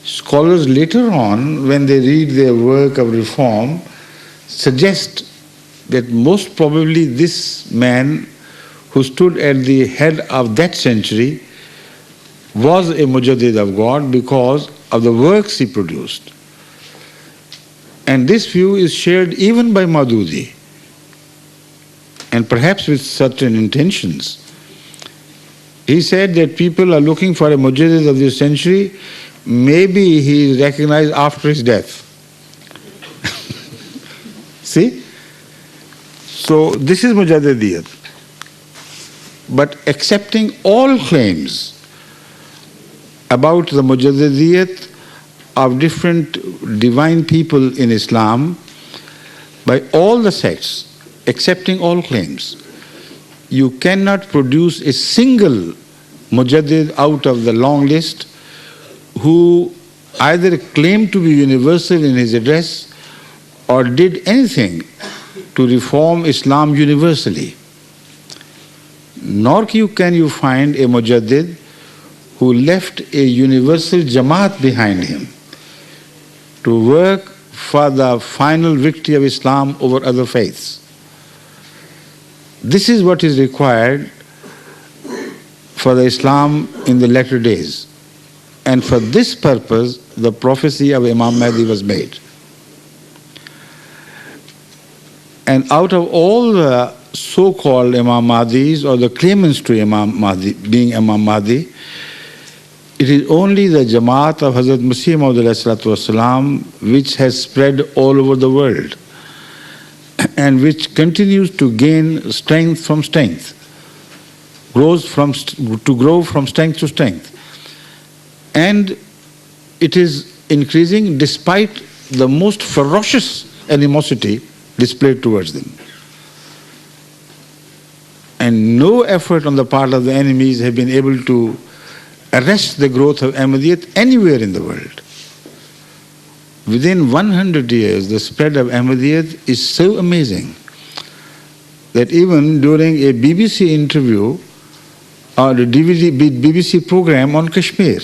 Scholars later on, when they read their work of reform, suggest that most probably this man who stood at the head of that century was a Mujaddid of God because of the works he produced. And this view is shared even by Maududi, and perhaps with certain intentions. He said that people are looking for a Mujaddid of this century. Maybe he is recognized after his death. See? So this is Mujaddidiyat. But accepting all claims about the Mujaddidiyat of different divine people in Islam by all the sects, accepting all claims, you cannot produce a single Mujaddid out of the long list who either claimed to be universal in his address or did anything to reform Islam universally. Nor can you find a Mujaddid who left a universal Jamaat behind him to work for the final victory of Islam over other faiths. This is what is required for the Islam in the latter days. And for this purpose, the prophecy of Imam Mahdi was made. And out of all the so-called Imam Mahdis or the claimants to Imam Mahdi, being Imam Mahdi, it is only the Jamaat of Hazrat Masih Maud ﷺ which has spread all over the world and which continues to gain strength from strength, grow from strength to strength. And it is increasing despite the most ferocious animosity displayed towards them. And no effort on the part of the enemies have been able to arrest the growth of Ahmadiyyat anywhere in the world. Within 100 years, the spread of Ahmadiyyat is so amazing that even during a BBC interview or a BBC program on Kashmir,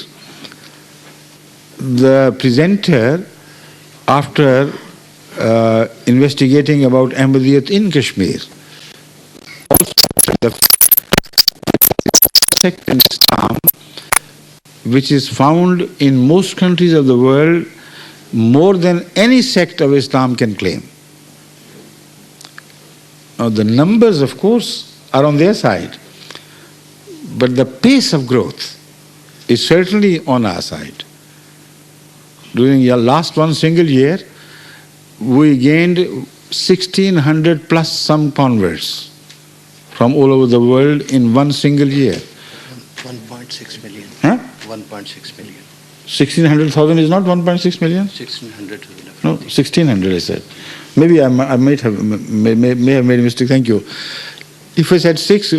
the presenter, after investigating about Ahmadiyyat in Kashmir, also said the sect in Islam, which is found in most countries of the world, more than any sect of Islam can claim. Now the numbers, of course, are on their side, but the pace of growth is certainly on our side. During the last one single year, we gained 1,600 plus some converts from all over the world in one single year. 1.6 million. Huh? 1.6 million. 1,600,000 is not 1.6 million? 1,600 to the left. No, 1,600 I said. Maybe I may have made a mistake, thank you. If I said 6,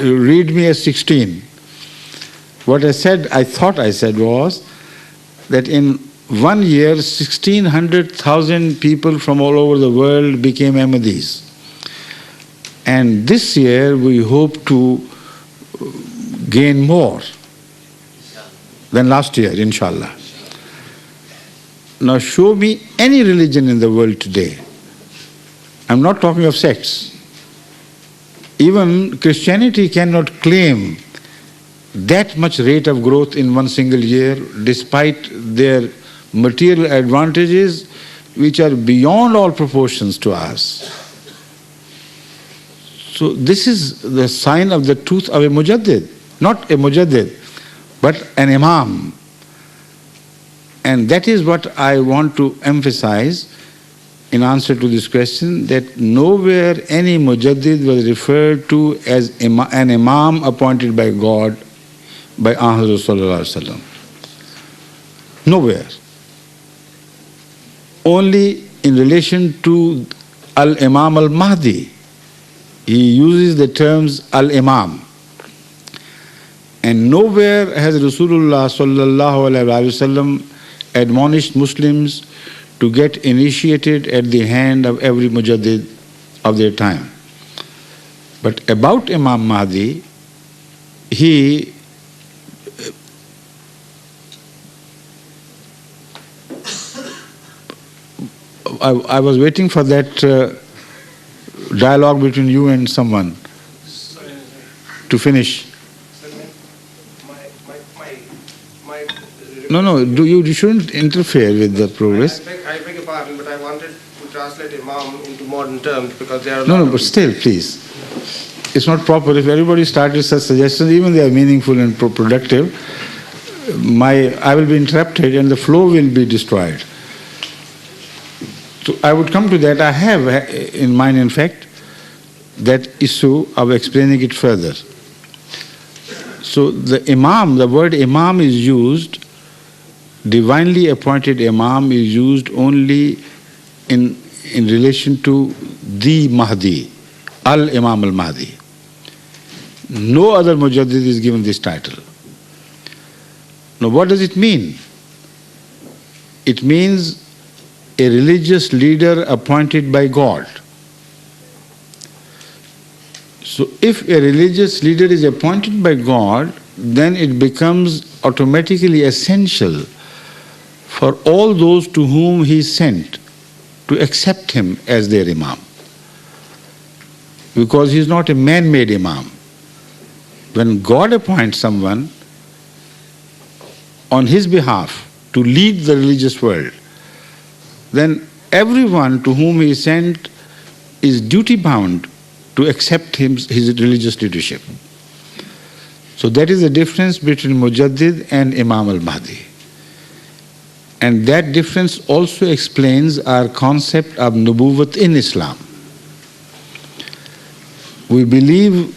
read me as 16. What I thought I said was that in 1 year, 1,600,000 people from all over the world became Ahmadis. And this year we hope to gain more than last year, inshallah. Now show me any religion in the world today. I'm not talking of sects. Even Christianity cannot claim that much rate of growth in one single year, despite their material advantages which are beyond all proportions to us. So this is the sign of the truth of a Mujaddid, not a Mujaddid, but an Imam. And that is what I want to emphasize in answer to this question, that nowhere any Mujaddid was referred to as an Imam appointed by God, by Ahmad Sallallahu Alaihi Wasallam. Nowhere. Only in relation to Al-Imam Al-Mahdi, he uses the terms Al-Imam. And nowhere has Rasulullah Sallallahu Alaihi Wasallam admonished Muslims to get initiated at the hand of every Mujaddid of their time. But about Imam Mahdi, he I was waiting for that dialogue between you and someone to finish. No, you shouldn't interfere with the progress. I beg your pardon, but I wanted to translate Imam into modern terms because there are. No, but still, please. It's not proper. If everybody started such suggestions, even they are meaningful and productive, I will be interrupted and the flow will be destroyed. So I would come to that. I have in mind, in fact, that issue of explaining it further. So the Imam, the word Imam is used, divinely appointed Imam is used only in relation to the Mahdi, Al-Imam al-Mahdi. No other Mujaddid is given this title. Now what does it mean? It means a religious leader appointed by God. So if a religious leader is appointed by God, then it becomes automatically essential for all those to whom he is sent to accept him as their Imam. Because he is not a man-made Imam. When God appoints someone on his behalf to lead the religious world, then everyone to whom he is sent is duty-bound to accept his religious leadership. So that is the difference between Mujaddid and Imam al-Mahdi. And that difference also explains our concept of Nubuwwat in Islam. We believe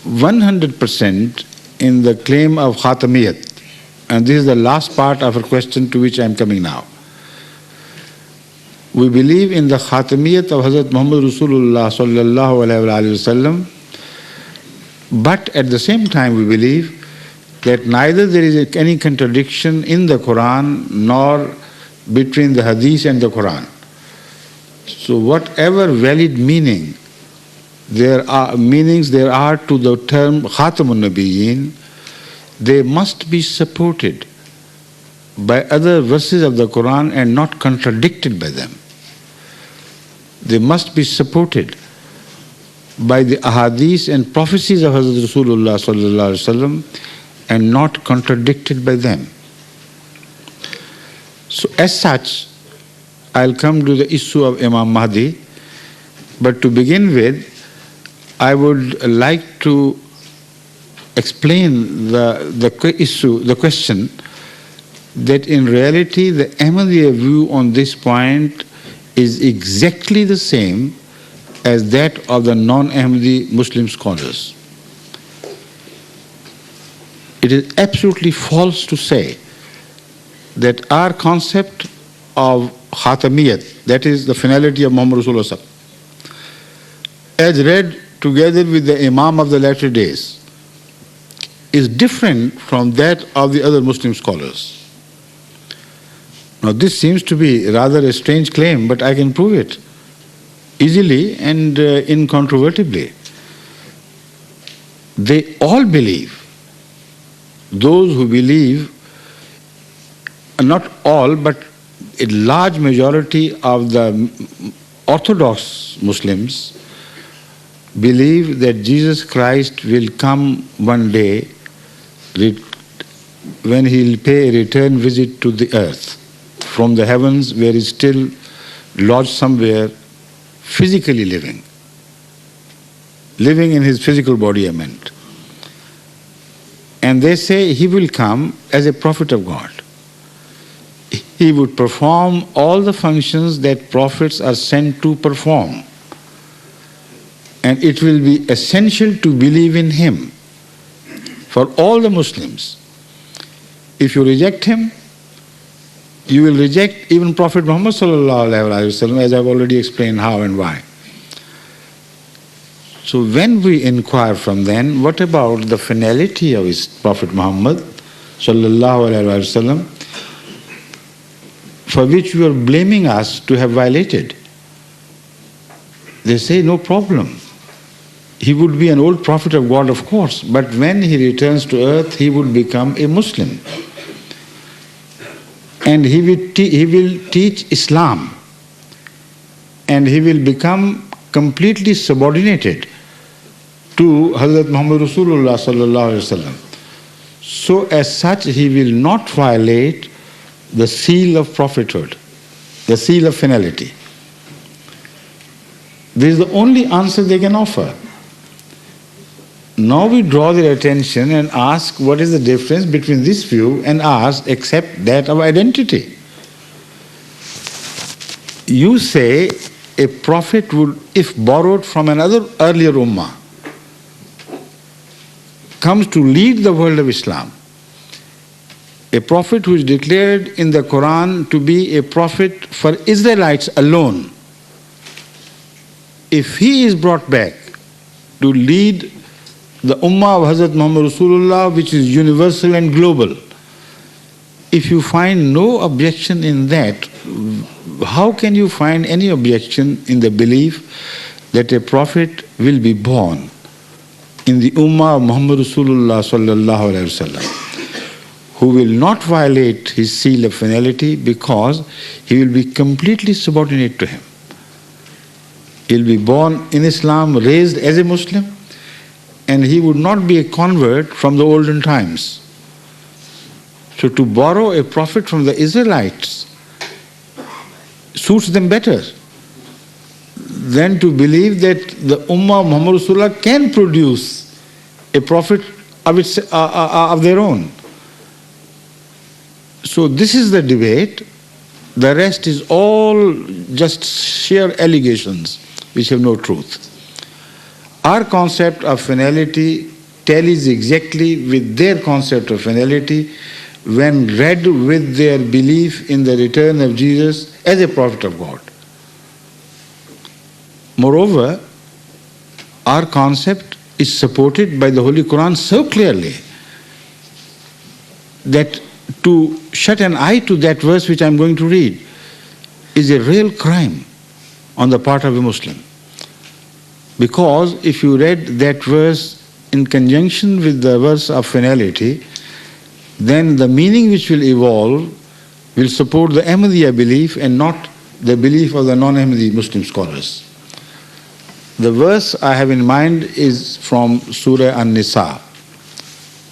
100% in the claim of Khatamiyat. And this is the last part of a question to which I am coming now. We believe in the Khatamiyat of Hazrat Muhammad Rasulullah sallallahu alayhi wasallam, but at the same time we believe that neither there is any contradiction in the Quran nor between the Hadith and the Quran. So whatever valid meaning there are to the term Khatamun Nabiyyin, they must be supported by other verses of the Quran and not contradicted by them. They must be supported by the ahadith and prophecies of Hazrat Rasulullah sallallahu alaihi wasallam and not contradicted by them. So as such, I'll come to the issue of Imam Mahdi, but to begin with, I would like to explain the question that in reality the Ahmadiyya view on this point is exactly the same as that of the non-Ahmadi Muslim scholars. It is absolutely false to say that our concept of Khatamiyat, that is the finality of Muhammad Rasulullah, as read together with the Imam of the latter days, is different from that of the other Muslim scholars. Now this seems to be rather a strange claim, but I can prove it easily and incontrovertibly. They all believe, those who believe, not all, but a large majority of the Orthodox Muslims believe that Jesus Christ will come one day when he will pay a return visit to the earth from the heavens, where he is still lodged somewhere, physically living in his physical body, I meant. And they say he will come as a prophet of God. He would perform all the functions that prophets are sent to perform. And it will be essential to believe in him for all the Muslims. If you reject him, you will reject even Prophet Muhammad sallallahu alaihi wasallam, as I have already explained how and why. So when we inquire from then, what about the finality of his Prophet Muhammad sallallahu alaihi wasallam, for which you are blaming us to have violated? They say, no problem. He would be an old prophet of God, of course, but when he returns to earth, he would become a Muslim. And he will teach Islam. and he will become completely subordinated to Hazrat Muhammad Rasulullah sallallahu alaihi wasallam. So as such, he will not violate the seal of prophethood, the seal of finality. This is the only answer they can offer. Now we draw their attention and ask what is the difference between this view and ours except that of identity. You say a prophet would, if borrowed from another earlier ummah, comes to lead the world of Islam. A prophet who is declared in the Quran to be a prophet for Israelites alone. If he is brought back to lead the Ummah of Hazrat Muhammad Rasulullah, which is universal and global, if you find no objection in that, how can you find any objection in the belief that a prophet will be born in the Ummah of Muhammad Rasulullah sallallahu alaihi wasallam, who will not violate his seal of finality because he will be completely subordinate to him. He will be born in Islam, raised as a Muslim, and he would not be a convert from the olden times. So to borrow a prophet from the Israelites suits them better than to believe that the Ummah of Muhammad Rasulullah can produce a prophet of their own. So this is the debate. The rest is all just sheer allegations which have no truth. Our concept of finality tallies exactly with their concept of finality when read with their belief in the return of Jesus as a prophet of God. Moreover, our concept is supported by the Holy Quran so clearly that to shut an eye to that verse which I am going to read is a real crime on the part of a Muslim. Because if you read that verse in conjunction with the verse of finality, then the meaning which will evolve will support the Ahmadiyya belief and not the belief of the non-Ahmadi Muslim scholars. The verse I have in mind is from Surah An-Nisa,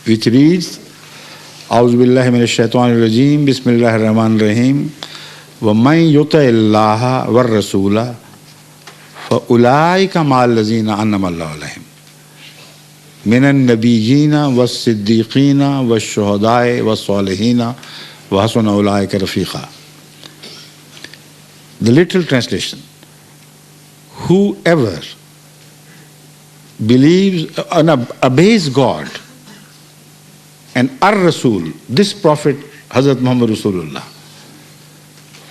which reads, A'udhu billahi minash shaitanir rajim, Bismillahir Rahmanir Rahim, wa man yuti'illaha war rasula fa ulaika ma'al ladzina an'ama Allahu alaihim minan nabiyyina was siddiqina was shuhada'i was salihina wa hasuna ulaika rafiqa. The literal translation: whoever believes and obeys God and Ar-Rasul, this prophet Hazrat Muhammad Rasulullah,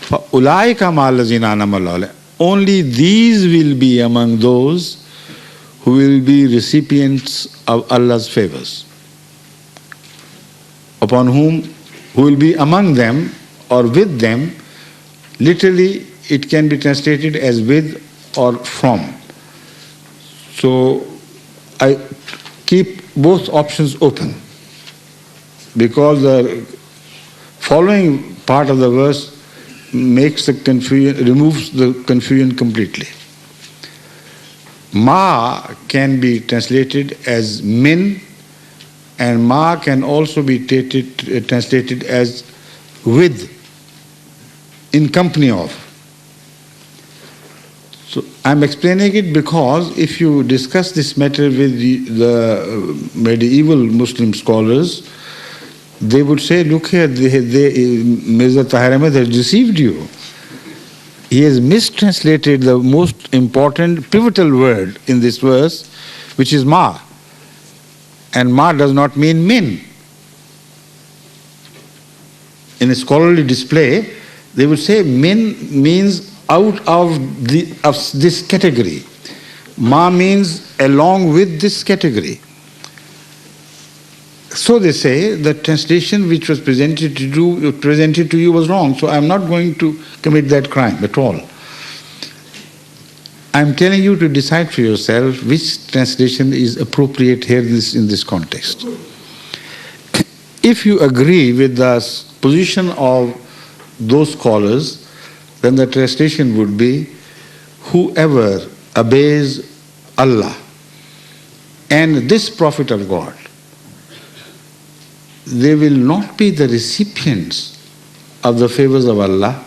فَأُولَٰئِكَ مَعَ الَّذِينَ أَنْعَمَ اللَّهُ عَلَيْهِمْ, only these will be among those who will be recipients of Allah's favors, upon whom, who will be among them or with them. Literally it can be translated as with or from. So I keep both options open, because the following part of the verse makes the confusion, removes the confusion completely. Ma can be translated as min, and ma can also be translated as with, in company of. So I'm explaining it because if you discuss this matter with the medieval Muslim scholars, they would say, look here, Mirza Tahir Ahmad has deceived you. He has mistranslated the most important, pivotal word in this verse, which is ma. And ma does not mean min. In a scholarly display, they would say min means out of this category. Ma means along with this category. So they say the translation which was presented to you was wrong. So I'm not going to commit that crime at all. I'm telling you to decide for yourself which translation is appropriate here in this context. If you agree with the position of those scholars, then the translation would be, whoever obeys Allah and this Prophet of God, they will not be the recipients of the favors of Allah,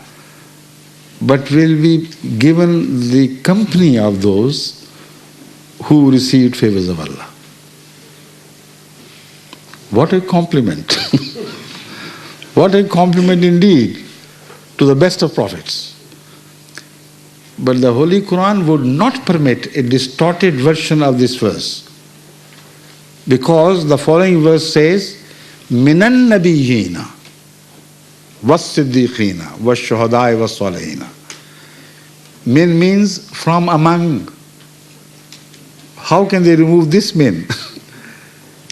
but will be given the company of those who received favors of Allah. What a compliment. What a compliment indeed to the best of prophets. But the Holy Quran would not permit a distorted version of this verse, because the following verse says, Minan Nabiyyina was-Siddiqina was-Shuhada'i was-Salihina. Min means from among. How can they remove this min?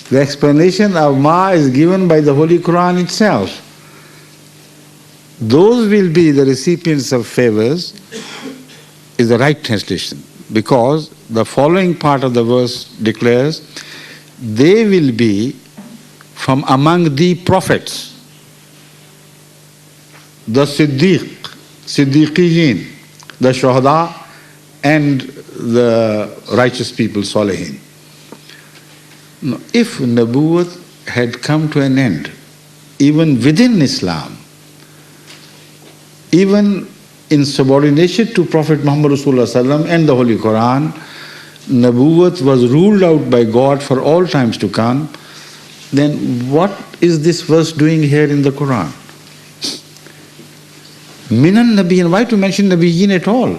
The explanation of ma is given by the Holy Quran itself. Those will be the recipients of favors is the right translation, because the following part of the verse declares, they will be from among the prophets, the Siddiqeen, the Shuhada, and the righteous people, Salihin. Now, if Nabuwwat had come to an end, even within Islam, even in subordination to Prophet Muhammad Rasulullah Sallam and the Holy Quran, Nabuwwat was ruled out by God for all times to come, then what is this verse doing here in the Quran? Minan Nabiyyin, why to mention Nabiyyin at all?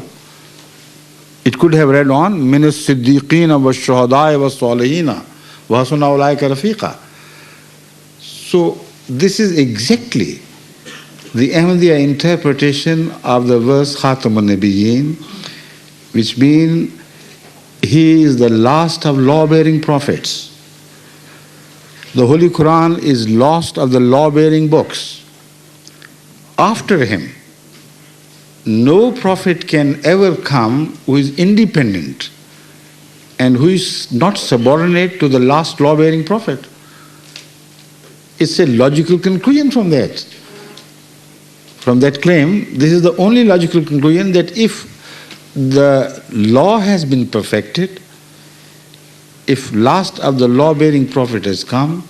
It could have read on, Minas Siddiqina wa Shuhada'i wa Salihina wa hasuna ulaika rafiqa. So this is exactly the Ahmadiyya interpretation of the verse Khatamun Nabiyyin, which means he is the last of law-bearing prophets. The Holy Quran is last of the law-bearing books. After him, no prophet can ever come who is independent and who is not subordinate to the last law-bearing prophet. It's a logical conclusion from that. From that claim, this is the only logical conclusion, that if the law has been perfected, if last of the law-bearing prophet has come,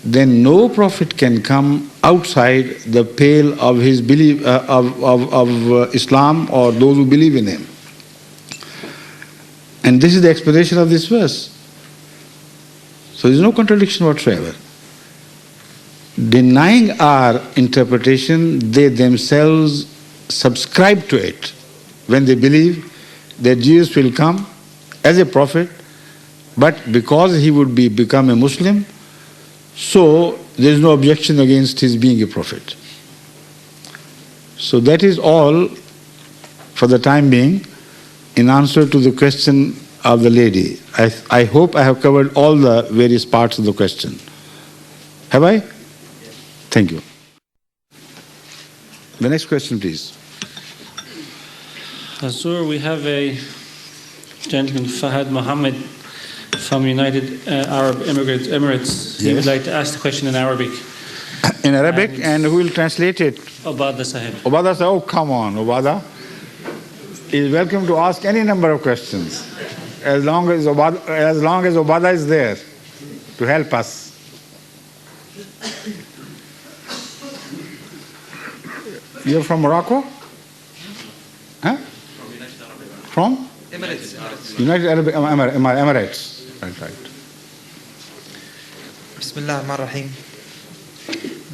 then no prophet can come outside the pale of his belief of Islam or those who believe in him. And this is the explanation of this verse. So there is no contradiction whatsoever. Denying our interpretation, they themselves subscribe to it when they believe that Jesus will come as a prophet, but because he would become a Muslim, so there is no objection against his being a prophet. So that is all for the time being in answer to the question of the lady. I hope I have covered all the various parts of the question. Have I? Thank you. The next question, please. Hazur, we have a gentleman, Fahad Mohammed, from United Arab Emirates. He would like to ask the question in Arabic. In Arabic, and who will translate it? Obada Sahib. Obada said, oh, come on, Obada is welcome to ask any number of questions, as long as Obada is there to help us. You're from Morocco? Huh? From? Emirates. United Arab Emirates. Right. بسم الله الرحمن الرحيم.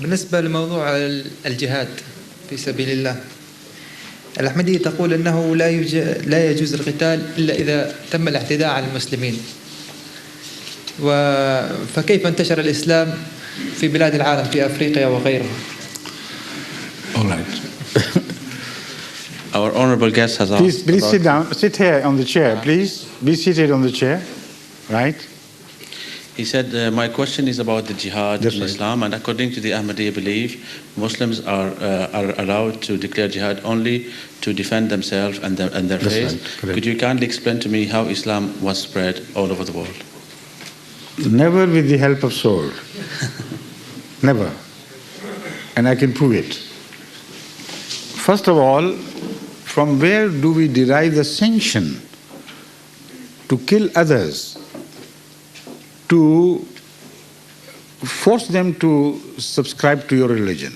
بالنسبة لموضوع الجهاد في سبيل الله، الأحمدية تقول أنه لا يجوز القتال إلا إذا تم الاعتداء على المسلمين. فكيف انتشر الإسلام في بلاد العالم في أفريقيا وغيرها؟ All right. Our honorable guest has asked. Please sit down. Sit here on the chair, please. Be seated on the chair. Right? He said, my question is about the jihad That's in right. Islam, and according to the Ahmadiyya belief, Muslims are allowed to declare jihad only to defend themselves and their That's faith. right. Correct. Could you kindly explain to me how Islam was spread all over the world? Never with the help of sword. Never. And I can prove it. First of all, from where do we derive the sanction to kill others, to force them to subscribe to your religion?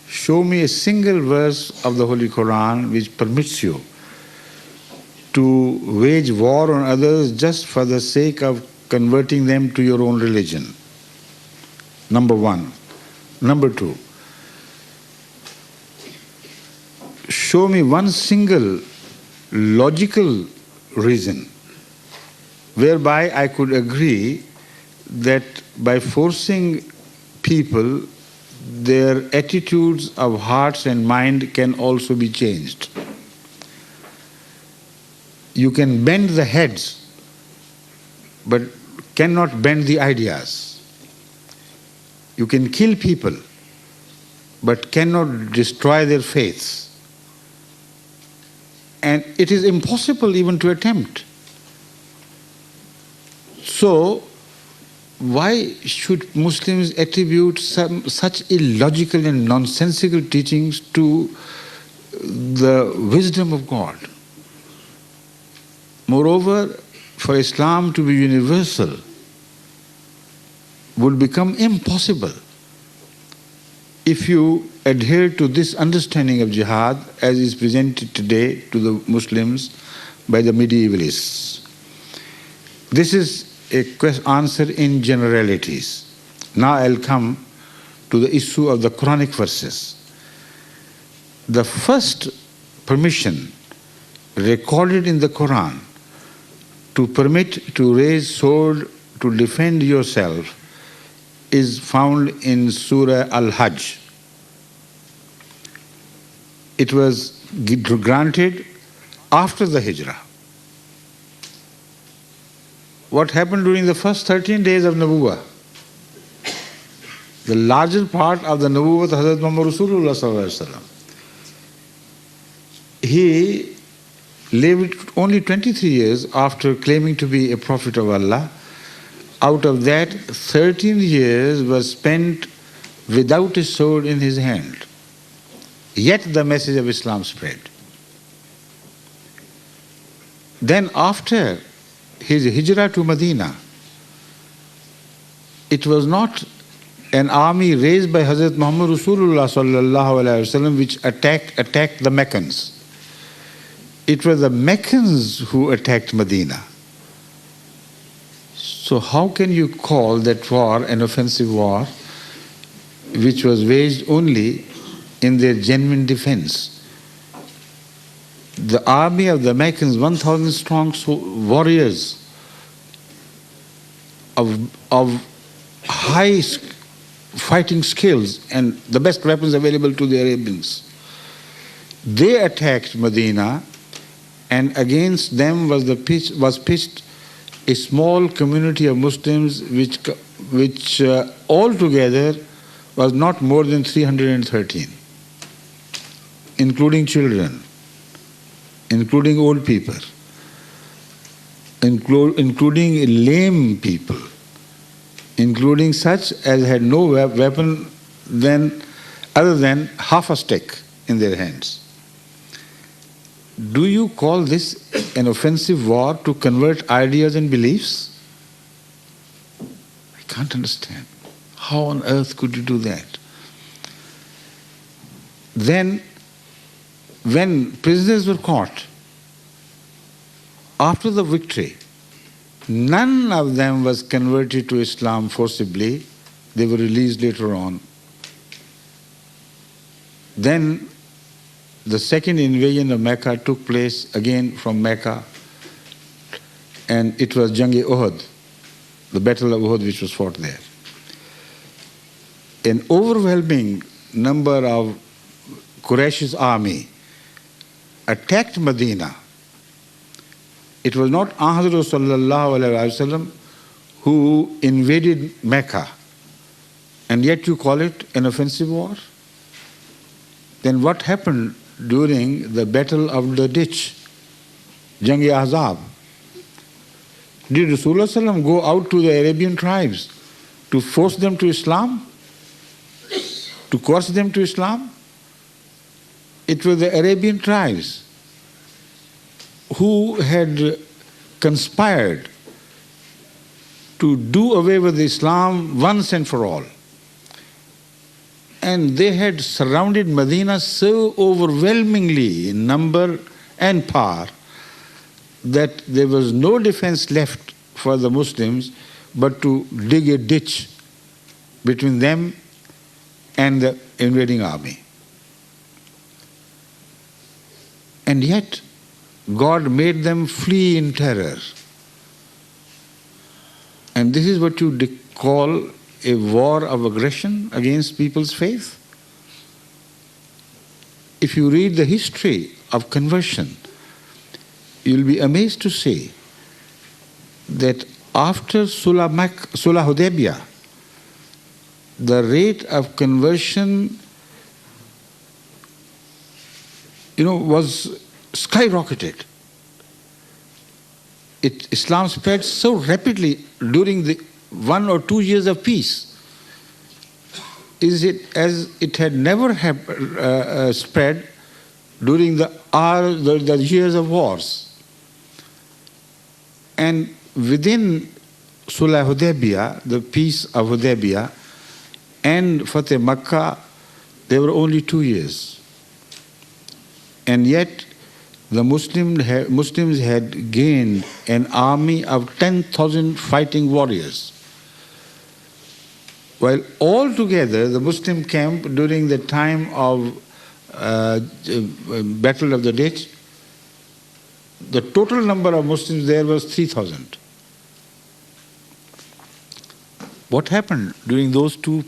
Show me a single verse of the Holy Quran which permits you to wage war on others just for the sake of converting them to your own religion. Number one. Number two, show me one single logical reason whereby I could agree that by forcing people, their attitudes of hearts and mind can also be changed. You can bend the heads, but cannot bend the ideas. You can kill people, but cannot destroy their faiths. And it is impossible even to attempt. So, why should Muslims attribute such illogical and nonsensical teachings to the wisdom of God? Moreover, for Islam to be universal would become impossible if you adhere to this understanding of jihad as is presented today to the Muslims by the medievalists. This is a answer in generalities. Now I'll come to the issue of the Quranic verses. The first permission recorded in the Quran to permit to raise sword to defend yourself is found in Surah Al-Hajj. It was granted after the Hijrah. What happened during the first 13 days of Nabuwwah? The larger part of the Nabuwwah of Hazrat Muhammad Rasulullah sallallahu alaihi wasallam. He lived only 23 years after claiming to be a prophet of Allah. Out of that, 13 years was spent without a sword in his hand. Yet the message of Islam spread. Then after his hijrah to Medina, it was not an army raised by Hazrat Muhammad Rasulullah sallallahu alaihi wasallam which attacked the Meccans. It was the Meccans who attacked Medina. So how can you call that war an offensive war which was waged only in their genuine defense? The army of the Meccans, 1,000 strong warriors of high fighting skills and the best weapons available to the Arabians. They attacked Medina, and against them was pitched a small community of Muslims which altogether was not more than 313, including children, including old people, including lame people, including such as had no weapon other than half a stick in their hands. Do you call this an offensive war to convert ideas and beliefs? I can't understand. How on earth could you do that? Then, when prisoners were caught, after the victory, none of them was converted to Islam forcibly. They were released later on. Then the second invasion of Mecca took place again from Mecca, and it was Jang-e-Uhud, the Battle of Uhud which was fought there. An overwhelming number of Quraysh's army attacked Medina. It was not Ahmad sallallahu alaihi wasallam who invaded Mecca, and yet you call it an offensive war? Then what happened during the Battle of the Ditch, Jang-e-Ahzab? Did Rasulullah sallam go out to the Arabian tribes to force them to Islam? To coerce them to Islam? it was the Arabian tribes who had conspired to do away with Islam once and for all. And they had surrounded Medina so overwhelmingly in number and power that there was no defense left for the Muslims but to dig a ditch between them and the invading army. And yet, God made them flee in terror. And this is what you call a war of aggression against people's faith. If you read the history of conversion, you'll be amazed to see that after Sulah Hudaybiyah, the rate of conversion, was skyrocketed. Islam spread so rapidly during the 1 or 2 years of peace. Is it as it had never spread during the years of wars. And within Sulah Hudaybiyah, the peace of Hudaybiyah, and Fateh Makkah, there were only 2 years. And yet, the Muslims had gained an army of 10,000 fighting warriors. While altogether, the Muslim camp during the time of Battle of the Ditch, the total number of Muslims there was 3,000. What happened during those 2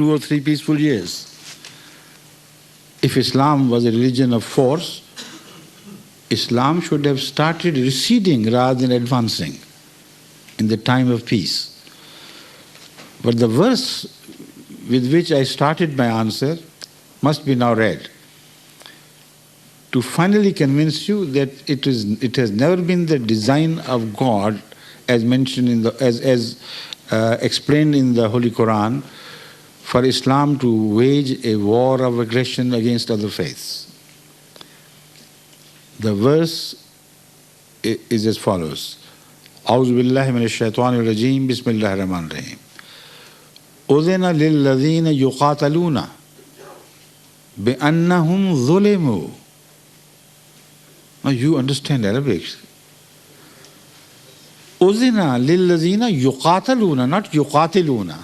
or 3 peaceful years? If Islam was a religion of force, Islam should have started receding rather than advancing in the time of peace. But the verse with which I started my answer must be now read to finally convince you that it has never been the design of God, as mentioned as explained in the Holy Quran, for Islam to wage a war of aggression against other faiths. The verse is as follows. أعوذ بالله من الشيطان الرجيم بسم الله الرحمن الرحيم أذن للذين يقاتلون بأنهم ظلموا. Now you understand Arabic. أذن للذين يقاتلون, not يقاتلون.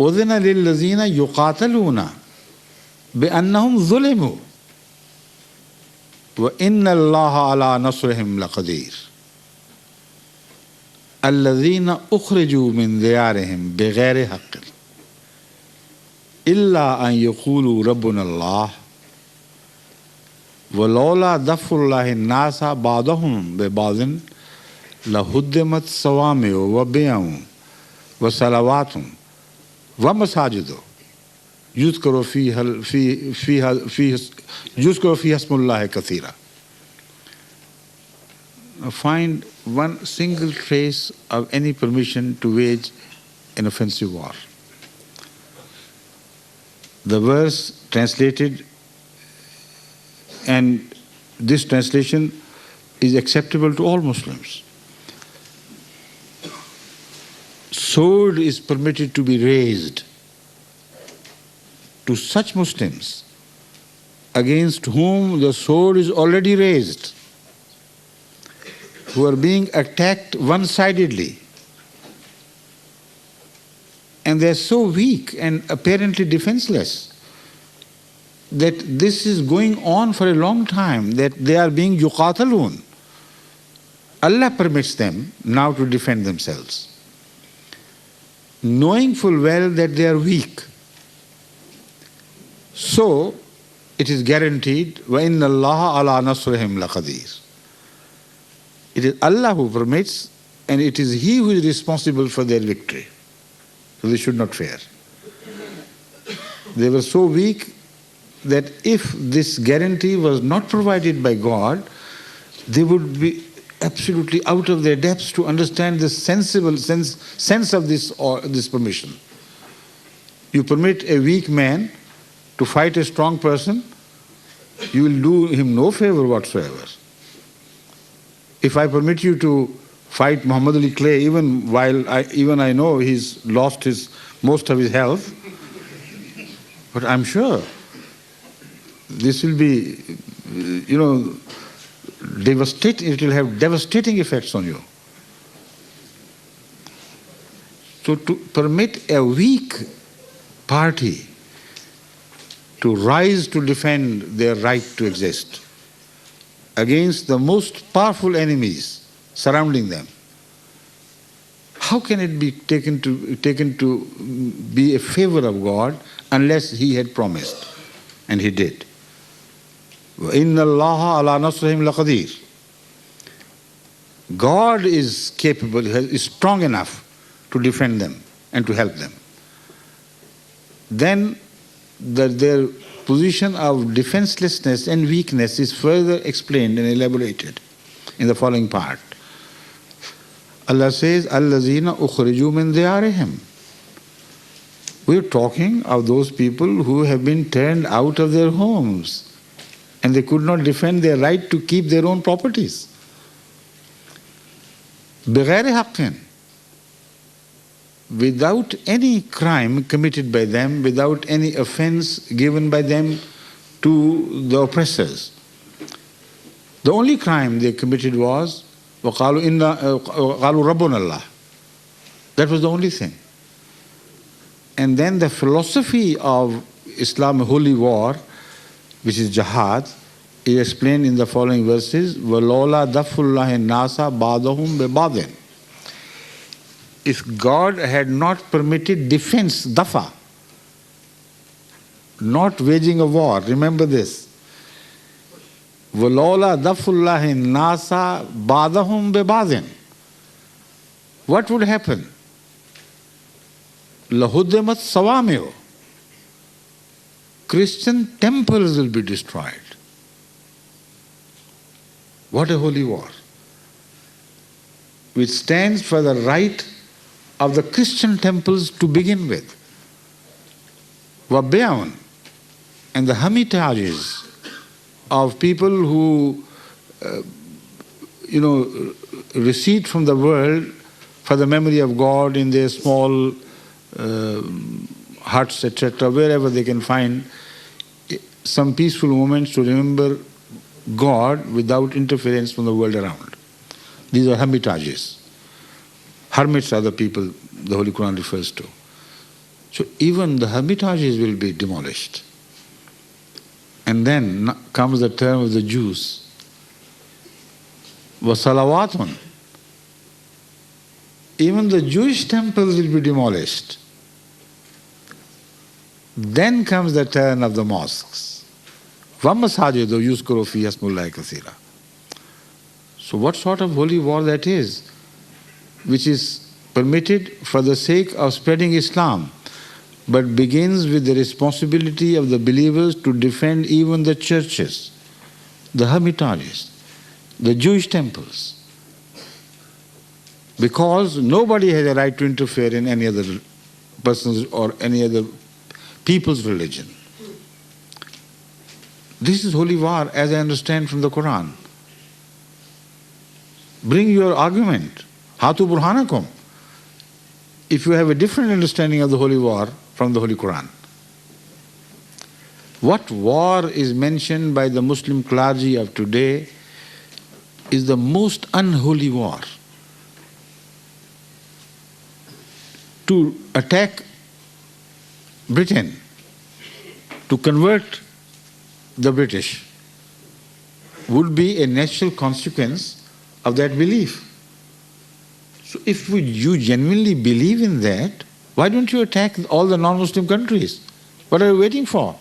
أذن للذين يقاتلون بأنهم ظلموا وإن الله على نصرهم لقدير الذين أخرجوا من ديارهم بغير حق إلا أن يقولوا ربنا الله ولولا دفع الله الناس بعضهم ببعض لهدمت صوامع وبيع وصلوات ومساجد يذكر فيها اسم الله كثيرا. Find one single trace of any permission to wage an offensive war. The verse translated, and this translation is acceptable to all Muslims. Sword is permitted to be raised to such Muslims against whom the sword is already raised, who are being attacked one-sidedly. And they are so weak and apparently defenseless that this is going on for a long time, that they are being yuqatalun. Allah permits them now to defend themselves, knowing full well that they are weak. So, it is guaranteed, وَإِنَّ اللَّهَ عَلَى نَصْرِهِمْ لَقَدِيرٌ. It is Allah who permits, and it is He who is responsible for their victory. So they should not fear. They were so weak that if this guarantee was not provided by God, they would be absolutely out of their depths to understand the sensible sense of this permission. You permit a weak man to fight a strong person, you will do him no favor whatsoever. If I permit you to fight Muhammad Ali Clay, even I know he's lost most of his health, but I'm sure this will be, devastating. It will have devastating effects on you. So to permit a weak party to rise to defend their right to exist against the most powerful enemies surrounding them, how can it be taken to be a favor of God unless He had promised? And He did. وَإِنَّ اللَّهَ عَلَى نَصْرِهِمْ لَقَدِيرٌ. God is capable, is strong enough to defend them and to help them. Then their position of defenselessness and weakness is further explained and elaborated in the following part. Allah says, الَّذِينَ أُخْرِجُوا مِنْ دِيَارِهِمْ. We're talking of those people who have been turned out of their homes and they could not defend their right to keep their own properties. بِغَيْرِ حَقٍّ. Without any crime committed by them, without any offense given by them to the oppressors. The only crime they committed was وَقَالُوا رَبُّنَا اللَّهِ. That was the only thing. And then the philosophy of Islam, holy war, which is jihad, is explained in the following verses. وَلَوْلَا دَفُّ اللَّهِ النَّاسَ بَعْضَهُمْ بِبَعْضٍ. If God had not permitted defense, dafa, not waging a war, remember this. وَلَوْلَا دَفُّ اللَّهِ النَّاسَ بَعْضَهُمْ بِبَعْضٍ. What would happen? لَهُدِّمَتْ صَوَامِعُ. Christian temples will be destroyed. What a holy war. Which stands for the right of the Christian temples to begin with. وَبِيَعٌ. And the hermitages of people who, recede from the world for the memory of God in their small huts, etc., wherever they can find some peaceful moments to remember God without interference from the world around. These are hermitages. Hermits are the people the Holy Quran refers to. So even the hermitages will be demolished. And then comes the term of the Jews. وَصَلَوَاتٌ. Even the Jewish temples will be demolished. Then comes the turn of the mosques. وَمَسَاجِدُ يُذْكَرُ فِيهَا اسْمُ اللَّهِ كَثِيرًا. So what sort of holy war that is, which is permitted for the sake of spreading Islam, but begins with the responsibility of the believers to defend even the churches, the hermitages, the Jewish temples. Because nobody has a right to interfere in any other person's or any other people's religion. This is holy war as I understand from the Quran. Bring your argument. Hatu burhanakum. If you have a different understanding of the holy war from the Holy Quran. What war is mentioned by the Muslim clergy of today is the most unholy war. To attack Britain, to convert the British, would be a natural consequence of that belief. So if you genuinely believe in that, why don't you attack all the non-Muslim countries? What are you waiting for?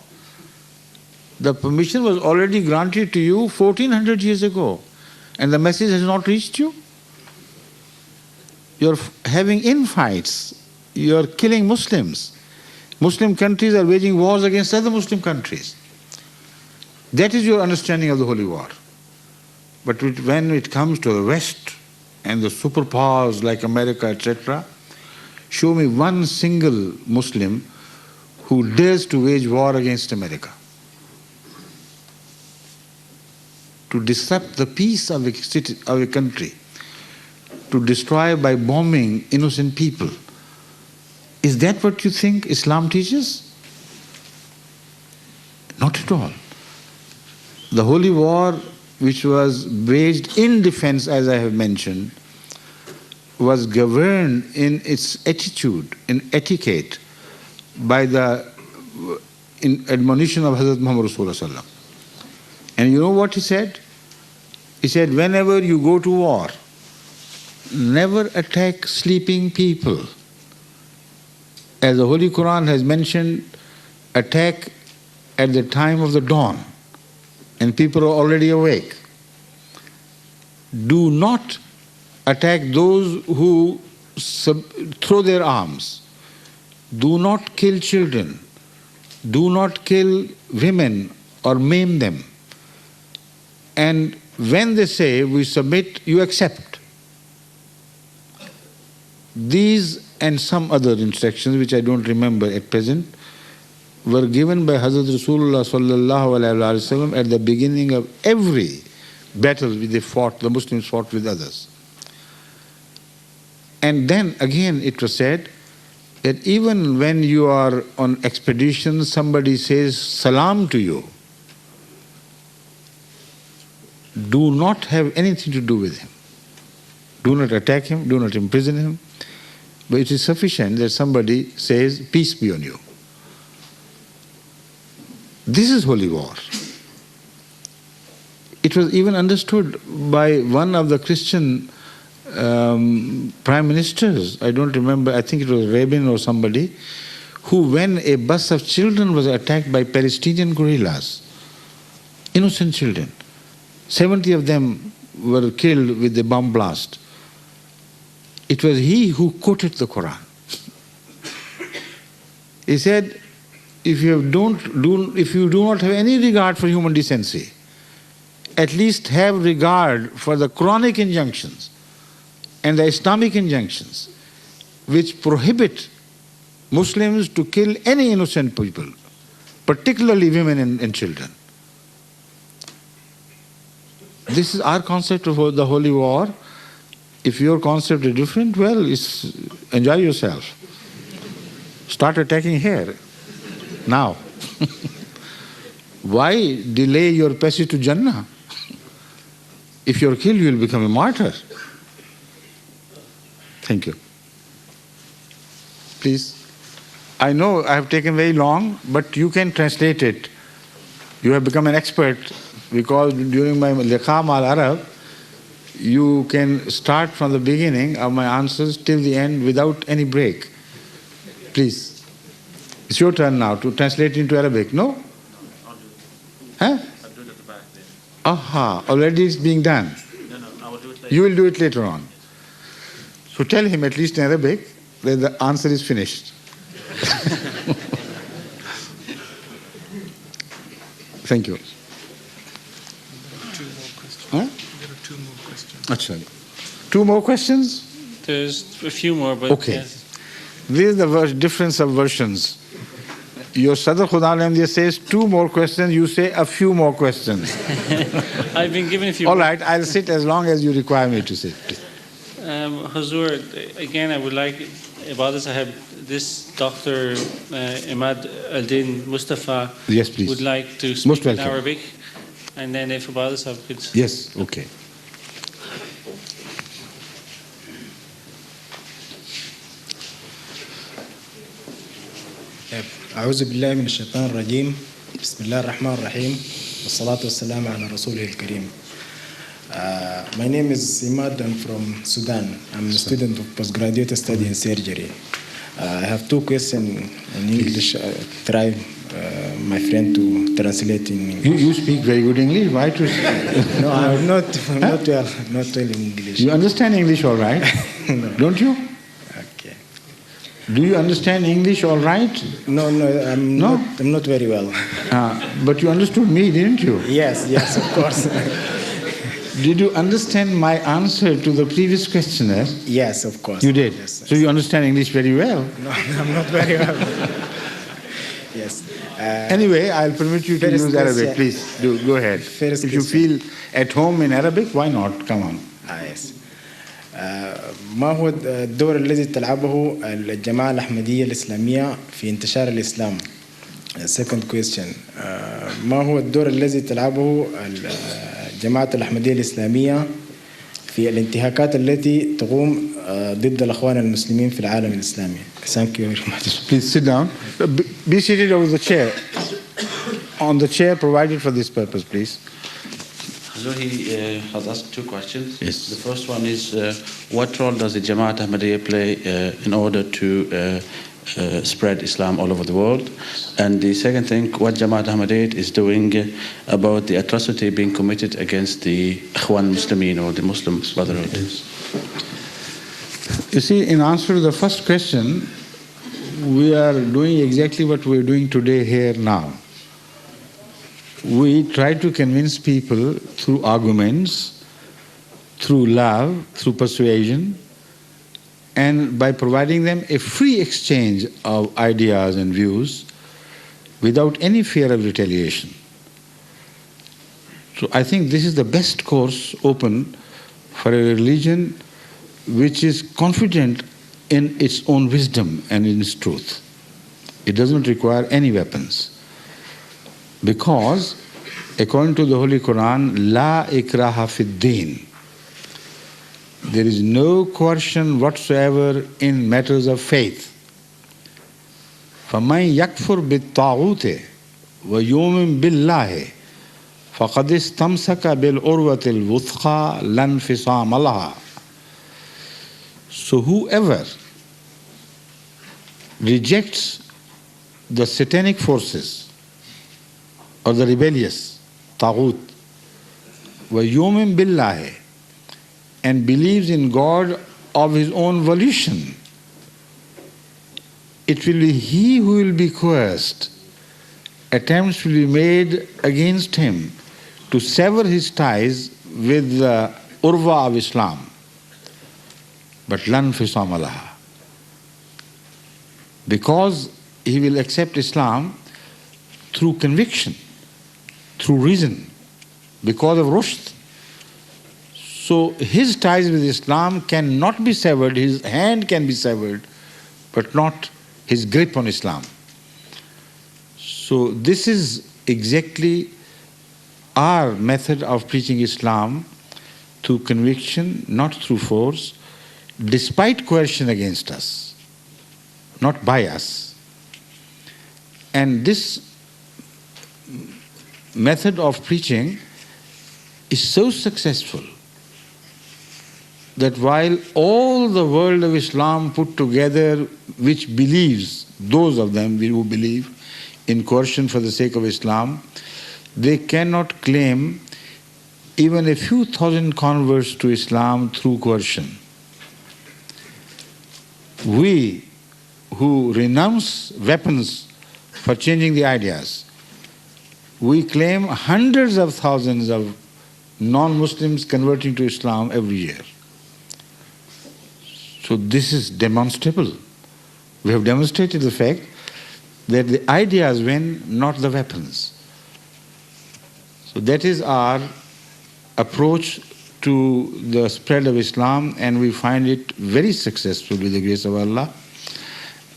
The permission was already granted to you 1400 years ago, and the message has not reached you. You're having infights. You're killing Muslims. Muslim countries are waging wars against other Muslim countries. That is your understanding of the holy war. But when it comes to the West and the superpowers like America, etc., show me one single Muslim who dares to wage war against America, to disrupt the peace of a country, to destroy by bombing innocent people. Is that what you think Islam teaches? Not at all. The holy war, which was waged in defense, as I have mentioned, was governed in its attitude, in etiquette, by the admonition of Hazrat Muhammad Rasulullah. And you know what he said? He said, whenever you go to war, never attack sleeping people. As the Holy Quran has mentioned, attack at the time of the dawn, and people are already awake. Do not attack those who throw their arms. Do not kill children. Do not kill women or maim them. And when they say, we submit, you accept. These and some other instructions, which I don't remember at present, were given by Hazrat Rasulullah sallallahu alaihi wasallam at the beginning of every battle they fought, the Muslims fought with others. And then again it was said that even when you are on expedition, somebody says salam to you, do not have anything to do with him. Do not attack him, do not imprison him. But it is sufficient that somebody says, peace be on you. This is holy war. It was even understood by one of the Christian prime ministers, I don't remember, I think it was Rabin or somebody, who, when a bus of children was attacked by Palestinian guerrillas, innocent children, 70 of them were killed with the bomb blast. It was he who quoted the Quran. He said, if you do not have any regard for human decency, at least have regard for the Quranic injunctions and the Islamic injunctions which prohibit Muslims to kill any innocent people, particularly women and children. This is our concept of the holy war. If your concept is different, well, enjoy yourself. Start attacking here, now. Why delay your passage to Jannah? If you're killed, you will become a martyr. Thank you. Please. I know I have taken very long, but you can translate it. You have become an expert because during my Liqa Mal Arab, you can start from the beginning of my answers till the end without any break. Please. It's your turn now to translate into Arabic. No? Huh? I'll do it at the back there. Aha, already it's being done. No, I will do it later. You will do it later on. So tell him, at least in Arabic, that the answer is finished. Thank you. Huh? Actually. 2 more questions? There's a few more, but okay. Yes. This is the difference of versions. Your Sadr Khuda Alhamdulillah says 2 more questions, you say a few more questions. I've been given a few. All right, I'll sit as long as you require me to sit. Hazur, again, I would like, about this, I have this Dr. Imad Al-Din Mustafa. Yes, please. Would like to speak Most in welcome. Arabic. And then if about this, I could. Yes, okay. أعوذ بالله من الشيطان الرجيم بسم الله الرحمن الرحيم والصلاة والسلام على رسوله الكريم. My name is Imad. I'm from Sudan. I'm a student of postgraduate study in surgery. I have 2 questions in English. I try my friend to translate in English. You speak very good English. Why to? No, I'm not well in English. You understand English all right? No. Don't you? Okay. Do you understand English all right? No, I'm not very well. But you understood me, didn't you? Yes, of course. Did you understand my answer to the previous questionnaire? Yes, of course. You did? Yes. So you understand English very well? No, I'm not very well. Yes. Anyway, I'll permit you to first use Arabic. question. Please, go ahead. First If you question. feel at home in Arabic, why not? Come on. Yes. ما هو الدور الذي تلعبه الجماعة الأحمدية الإسلامية في انتشار الإسلام؟ Second question. ما هو الدور الذي تلعبه الجماعة الأحمدية الإسلامية في الانتهاكات التي تقوم ضد الأخوان المسلمين في العالم الإسلامي؟ Thank you very much. Please sit down. Be seated over the chair. On the chair provided for this purpose, please. So he has asked two questions. Yes. The first one is, what role does the Jamaat Ahmadiyya play in order to spread Islam all over the world? And the second thing, what Jamaat Ahmadiyya is doing about the atrocity being committed against the Ikhwan Muslimin or the Muslim Brotherhood? You see, in answer to the first question, we are doing exactly what we are doing today here now. We try to convince people through arguments, through love, through persuasion, and by providing them a free exchange of ideas and views without any fear of retaliation. So I think this is the best course open for a religion which is confident in its own wisdom and in its truth. It doesn't require any weapons. Because, according to the Holy Quran, La ikraha fid din. There is no coercion whatsoever in matters of faith. فَمَنْ يَكْفُرْ بِالطَّاغُوتِ وَيُؤْمِنْ بِاللَّهِ فَقَدِ اسْتَمْسَكَ بِالْعُرْوَةِ الْوُثْقَى لَا انْفِصَامَ لَهَا. So whoever rejects the satanic forces or the rebellious, taghut, وَيُؤْمِنْ بِاللَّهِ, and believes in God of his own volition, it will be he who will be coerced. Attempts will be made against him to sever his ties with the urva of Islam. But lan fisama laha. Because he will accept Islam through conviction, through reason, because of rushd. So his ties with Islam cannot be severed, his hand can be severed, but not his grip on Islam. So this is exactly our method of preaching Islam, through conviction, not through force, despite coercion against us, not by us. And this method of preaching is so successful that while all the world of Islam put together, which believes, those of them who believe in coercion for the sake of Islam, they cannot claim even a few thousand converts to Islam through coercion. We who renounce weapons for changing the ideas, we claim hundreds of thousands of non-Muslims converting to Islam every year. So this is demonstrable. We have demonstrated the fact that the ideas win, not the weapons. So that is our approach to the spread of Islam, and we find it very successful with the grace of Allah.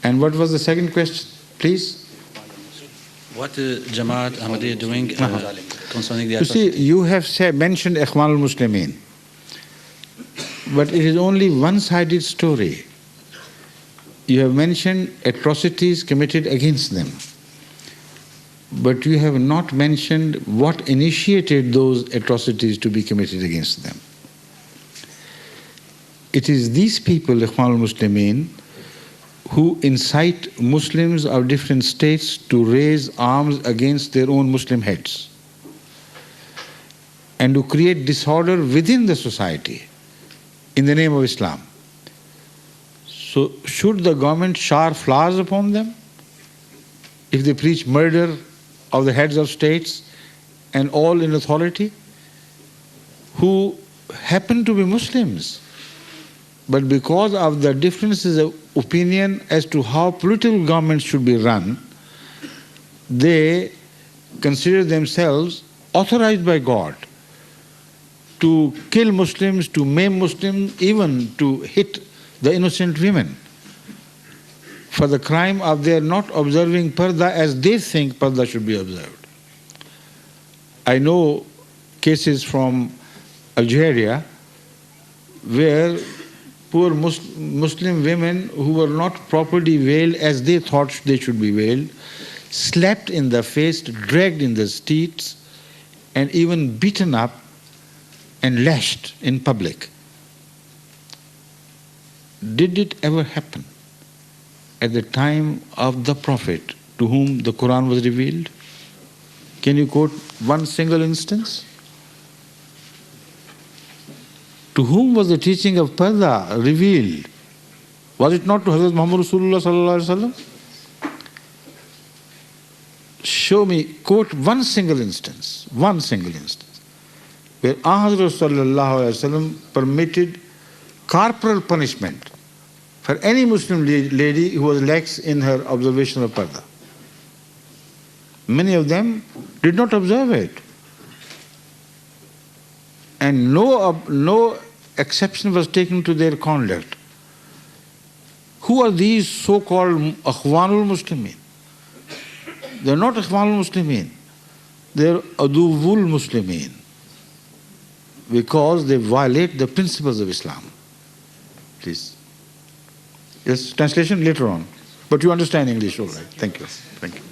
And what was the second question, please? What is Jamaat Ahmadiyya doing concerning the You see, you have mentioned Ikhwan al-Muslimin, but it is only one-sided story. You have mentioned atrocities committed against them, but you have not mentioned what initiated those atrocities to be committed against them. It is these people, Ikhwan al-Muslimin, who incite Muslims of different states to raise arms against their own Muslim heads and to create disorder within the society in the name of Islam. So should the government shower flowers upon them if they preach murder of the heads of states and all in authority who happen to be Muslims, but because of the differences of opinion as to how political governments should be run, they consider themselves authorized by God to kill Muslims, to maim Muslims, even to hit the innocent women for the crime of their not observing parda as they think parda should be observed. I know cases from Algeria where poor Muslim women who were not properly veiled as they thought they should be veiled, slapped in the face, dragged in the streets, and even beaten up and lashed in public. Did it ever happen at the time of the Prophet to whom the Quran was revealed? Can you quote one single instance? To whom was the teaching of parda revealed? Was it not to Hazrat Muhammad Rasulullah sallallahu alaihi wasallam? Show me, quote one single instance, where Hazrat sallallahu alaihi wasallam permitted corporal punishment for any Muslim lady who was lax in her observation of parda. Many of them did not observe it. And no exception was taken to their conduct. Who are these so-called Akhwanul Muslimin? They are not Akhwanul Muslimin. They are Aduvul Muslimin, because they violate the principles of Islam. Please. Yes, translation later on. But you understand English, all right. Thank you. Thank you.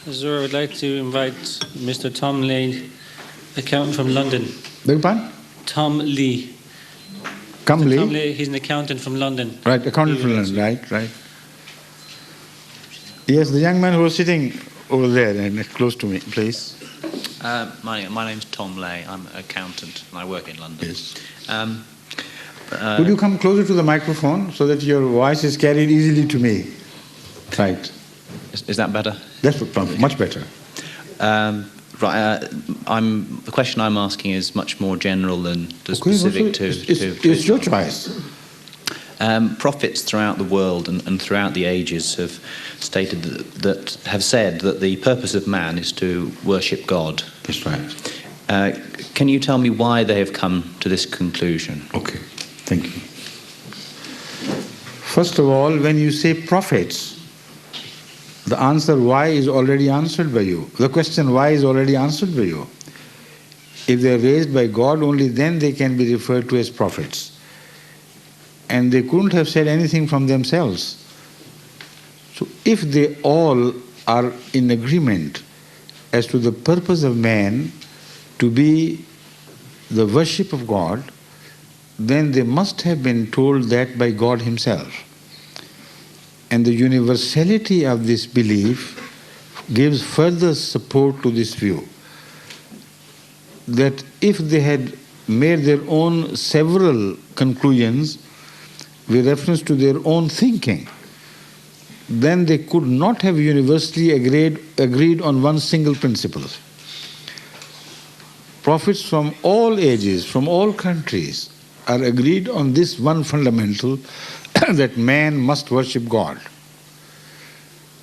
Hazur, I would like to invite Mr. Tom Lee, accountant from London. Beg your pardon? Tom Lee. Tom Lee, Lee? he's an accountant from London. Right, accountant from London, right. Yes, the young man who was sitting over there and close to me, please. My name's Tom Lay. I'm an accountant and I work in London. Yes. Could you come closer to the microphone so that your voice is carried easily to me? Right. Is that better? That's much better. Right. The question I'm asking is much more general than specific to. It's your choice. Prophets throughout the world and throughout the ages have stated have said that the purpose of man is to worship God. That's right. Can you tell me why they have come to this conclusion? Okay, thank you. First of all, when you say prophets, the answer why is already answered by you. The question why is already answered by you. If they are raised by God, only then they can be referred to as prophets. And they couldn't have said anything from themselves. So if they all are in agreement as to the purpose of man to be the worship of God, then they must have been told that by God Himself. And the universality of this belief gives further support to this view, that if they had made their own several conclusions with reference to their own thinking, then they could not have universally agreed on one single principle. Prophets from all ages, from all countries, are agreed on this one fundamental, that man must worship God.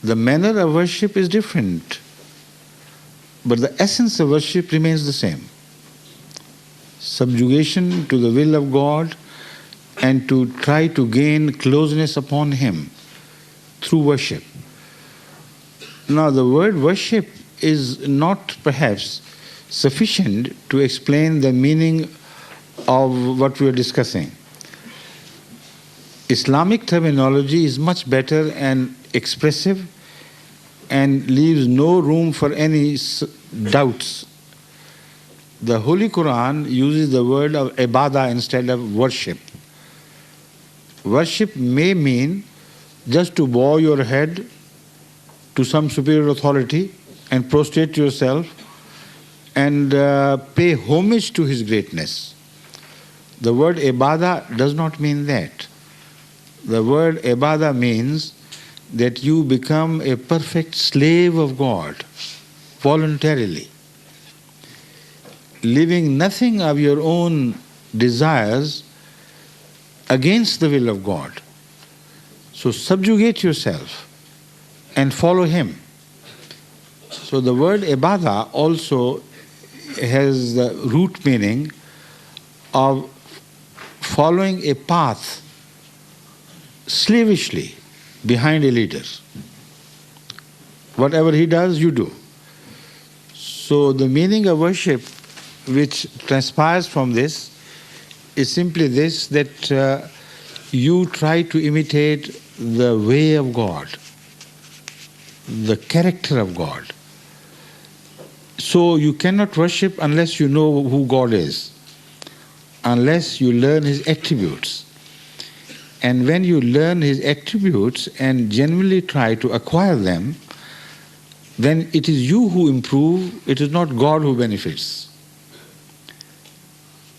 The manner of worship is different, but the essence of worship remains the same. Subjugation to the will of God and to try to gain closeness upon Him through worship. Now, the word worship is not perhaps sufficient to explain the meaning of what we are discussing. Islamic terminology is much better and expressive and leaves no room for any doubts. The Holy Quran uses the word of ibadah instead of worship. Worship may mean just to bow your head to some superior authority and prostrate yourself and pay homage to his greatness. The word ibadah does not mean that. The word ibadah means that you become a perfect slave of God voluntarily, leaving nothing of your own desires against the will of God. So subjugate yourself and follow him. So the word ibadah also has the root meaning of following a path slavishly behind a leader. Whatever he does, you do. So the meaning of worship which transpires from this is simply this, that you try to imitate the way of God, the character of God. So you cannot worship unless you know who God is, unless you learn his attributes. And when you learn his attributes and genuinely try to acquire them, then it is you who improve, it is not God who benefits.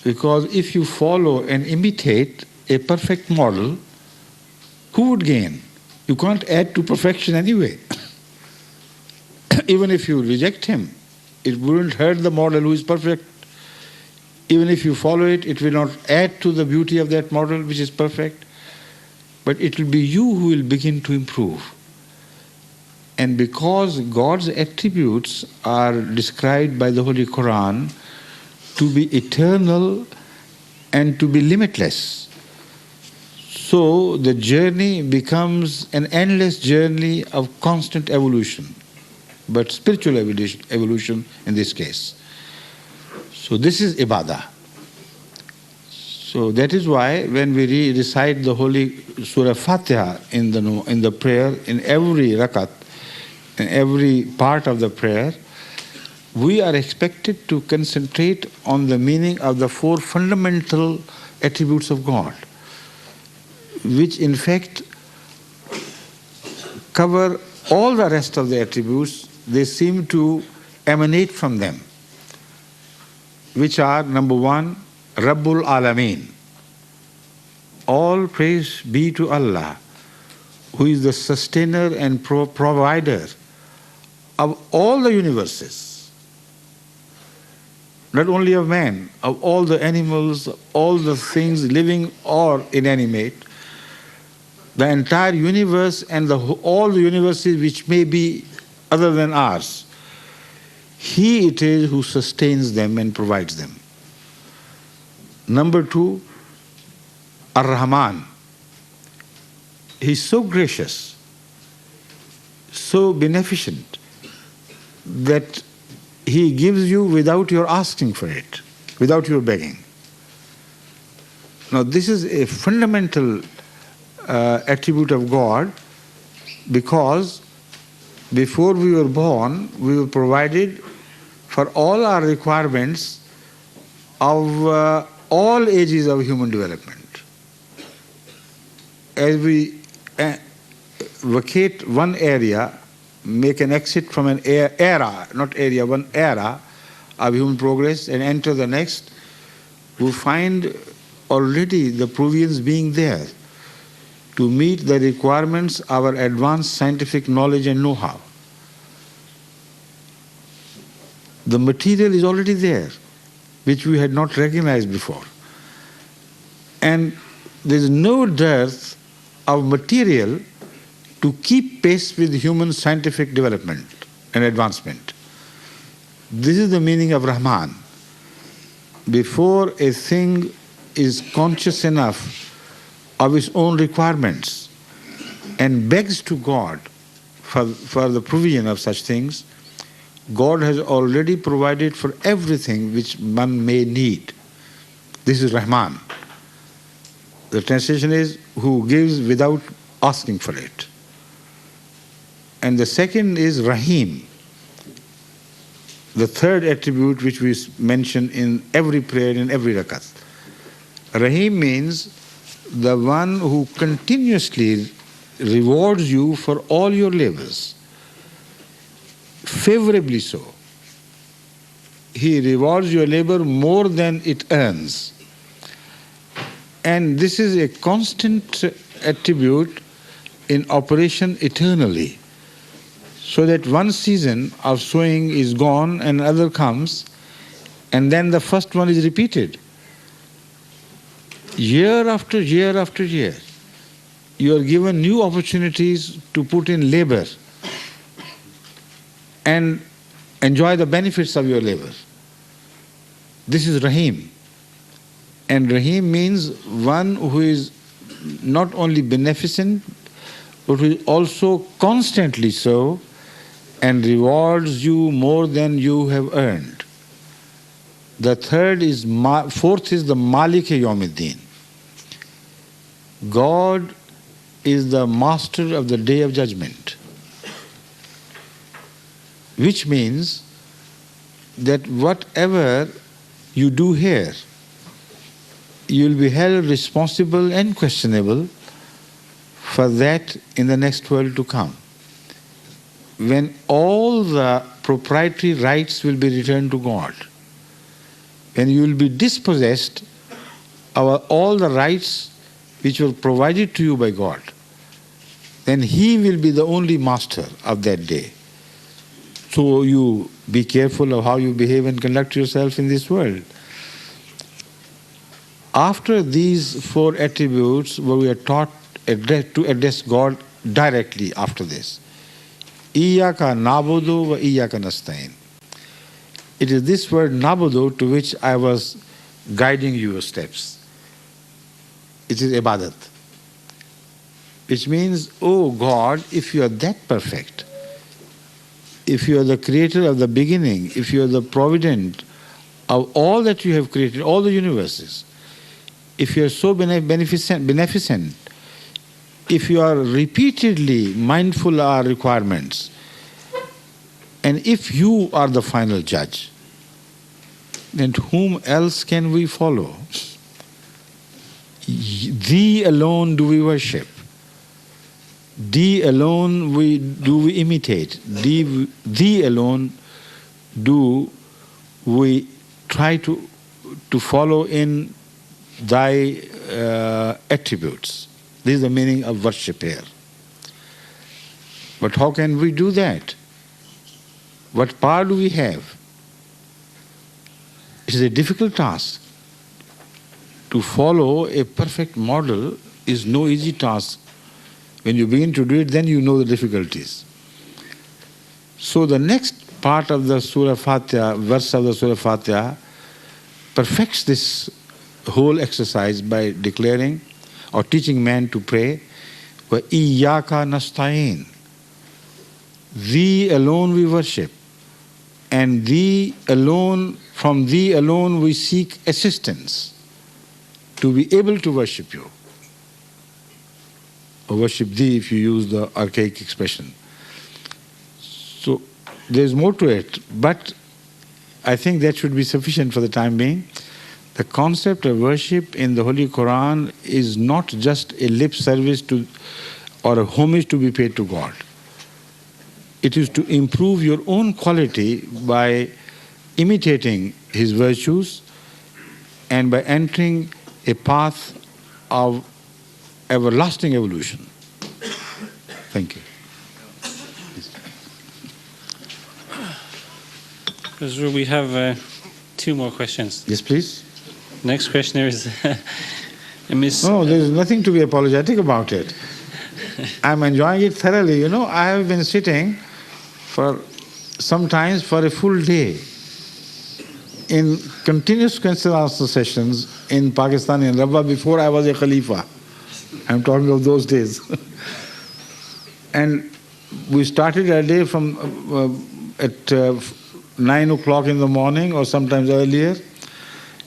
Because if you follow and imitate a perfect model, who would gain? You can't add to perfection anyway. Even if you reject him, it wouldn't hurt the model who is perfect. Even if you follow it, it will not add to the beauty of that model which is perfect. But it will be you who will begin to improve. And because God's attributes are described by the Holy Quran to be eternal and to be limitless, so the journey becomes an endless journey of constant evolution, but spiritual evolution in this case. So this is ibadah. So that is why when we recite the holy Surah Fatiha in the prayer, in every rakat, in every part of the prayer, we are expected to concentrate on the meaning of the four fundamental attributes of God, which in fact cover all the rest of the attributes. They seem to emanate from them, which are, number one, Rabbul Alameen. All praise be to Allah, who is the sustainer and provider of all the universes, not only of man, of all the animals, all the things living or inanimate, the entire universe and all the universes which may be other than ours. He it is who sustains them and provides them. Number two, Ar-Rahman. He is so gracious, so beneficent, that he gives you without your asking for it, without your begging. Now this is a fundamental attribute of God, because before we were born, we were provided for all our requirements of all ages of human development. As we vacate one area, make an exit from an era, not area, one era of human progress and enter the next, we find already the provisions being there to meet the requirements of our advanced scientific knowledge and know-how. The material is already there, which we had not recognized before. And there is no dearth of material to keep pace with human scientific development and advancement. This is the meaning of Rahman. Before a thing is conscious enough of its own requirements and begs to God for the provision of such things, God has already provided for everything which one may need. This is Rahman. The translation is who gives without asking for it. And the second is Rahim, the third attribute which we mention in every prayer, in every rakat. Rahim means the one who continuously rewards you for all your labors, favorably so. He rewards your labor more than it earns. And this is a constant attribute in operation eternally, so that one season of sowing is gone and another comes, and then the first one is repeated. Year after year after year. you are given new opportunities to put in labor and enjoy the benefits of your labor. This is Rahim. And Rahim means one who is not only beneficent, but who is also constantly so and rewards you more than you have earned. The fourth is the Malik Yawmiddin. God is the master of the day of judgment, which means that whatever you do here, you will be held responsible and questionable for that in the next world to come, when all the proprietary rights will be returned to God, when you will be dispossessed of all the rights which were provided to you by God, then He will be the only master of that day. So you be careful of how you behave and conduct yourself in this world. After these four attributes, we are taught to address God directly after this. Iyaka nabudu wa iyaka nasta'in. It is this word nabudu to which I was guiding your steps. It is ibadat, which means, oh God, if you are that perfect, if you are the creator of the beginning, if you are the provident of all that you have created, all the universes, if you are so beneficent, if you are repeatedly mindful of our requirements, and if you are the final judge, then whom else can we follow? Thee alone do we worship. Thee alone do we imitate. Thee alone do we try to follow in thy attributes. This is the meaning of worship here. But how can we do that? What power do we have? It is a difficult task. To follow a perfect model is no easy task. When you begin to do it, then you know the difficulties. So the next part of the Surah Fatiha, verse of the Surah Fatiha, perfects this whole exercise by declaring or teaching man to pray, wa iyyaka nasta'in. Thee alone we worship, and thee alone, from thee alone we seek assistance to be able to worship you. Or worship thee if you use the archaic expression. So there's more to it, but I think that should be sufficient for the time being. The concept of worship in the Holy Quran is not just a lip service to or a homage to be paid to God. It is to improve your own quality by imitating His virtues and by entering a path of everlasting evolution. Thank you. Huzur, we have two more questions. Yes, please. Next questioner is Miss. No, there is nothing to be apologetic about it. I'm enjoying it thoroughly. You know, I have been sitting for sometimes for a full day in continuous question and answer sessions in Pakistan, in Rabwa, before I was a Khalifa. I'm talking of those days. And we started our day from at 9 o'clock in the morning or sometimes earlier,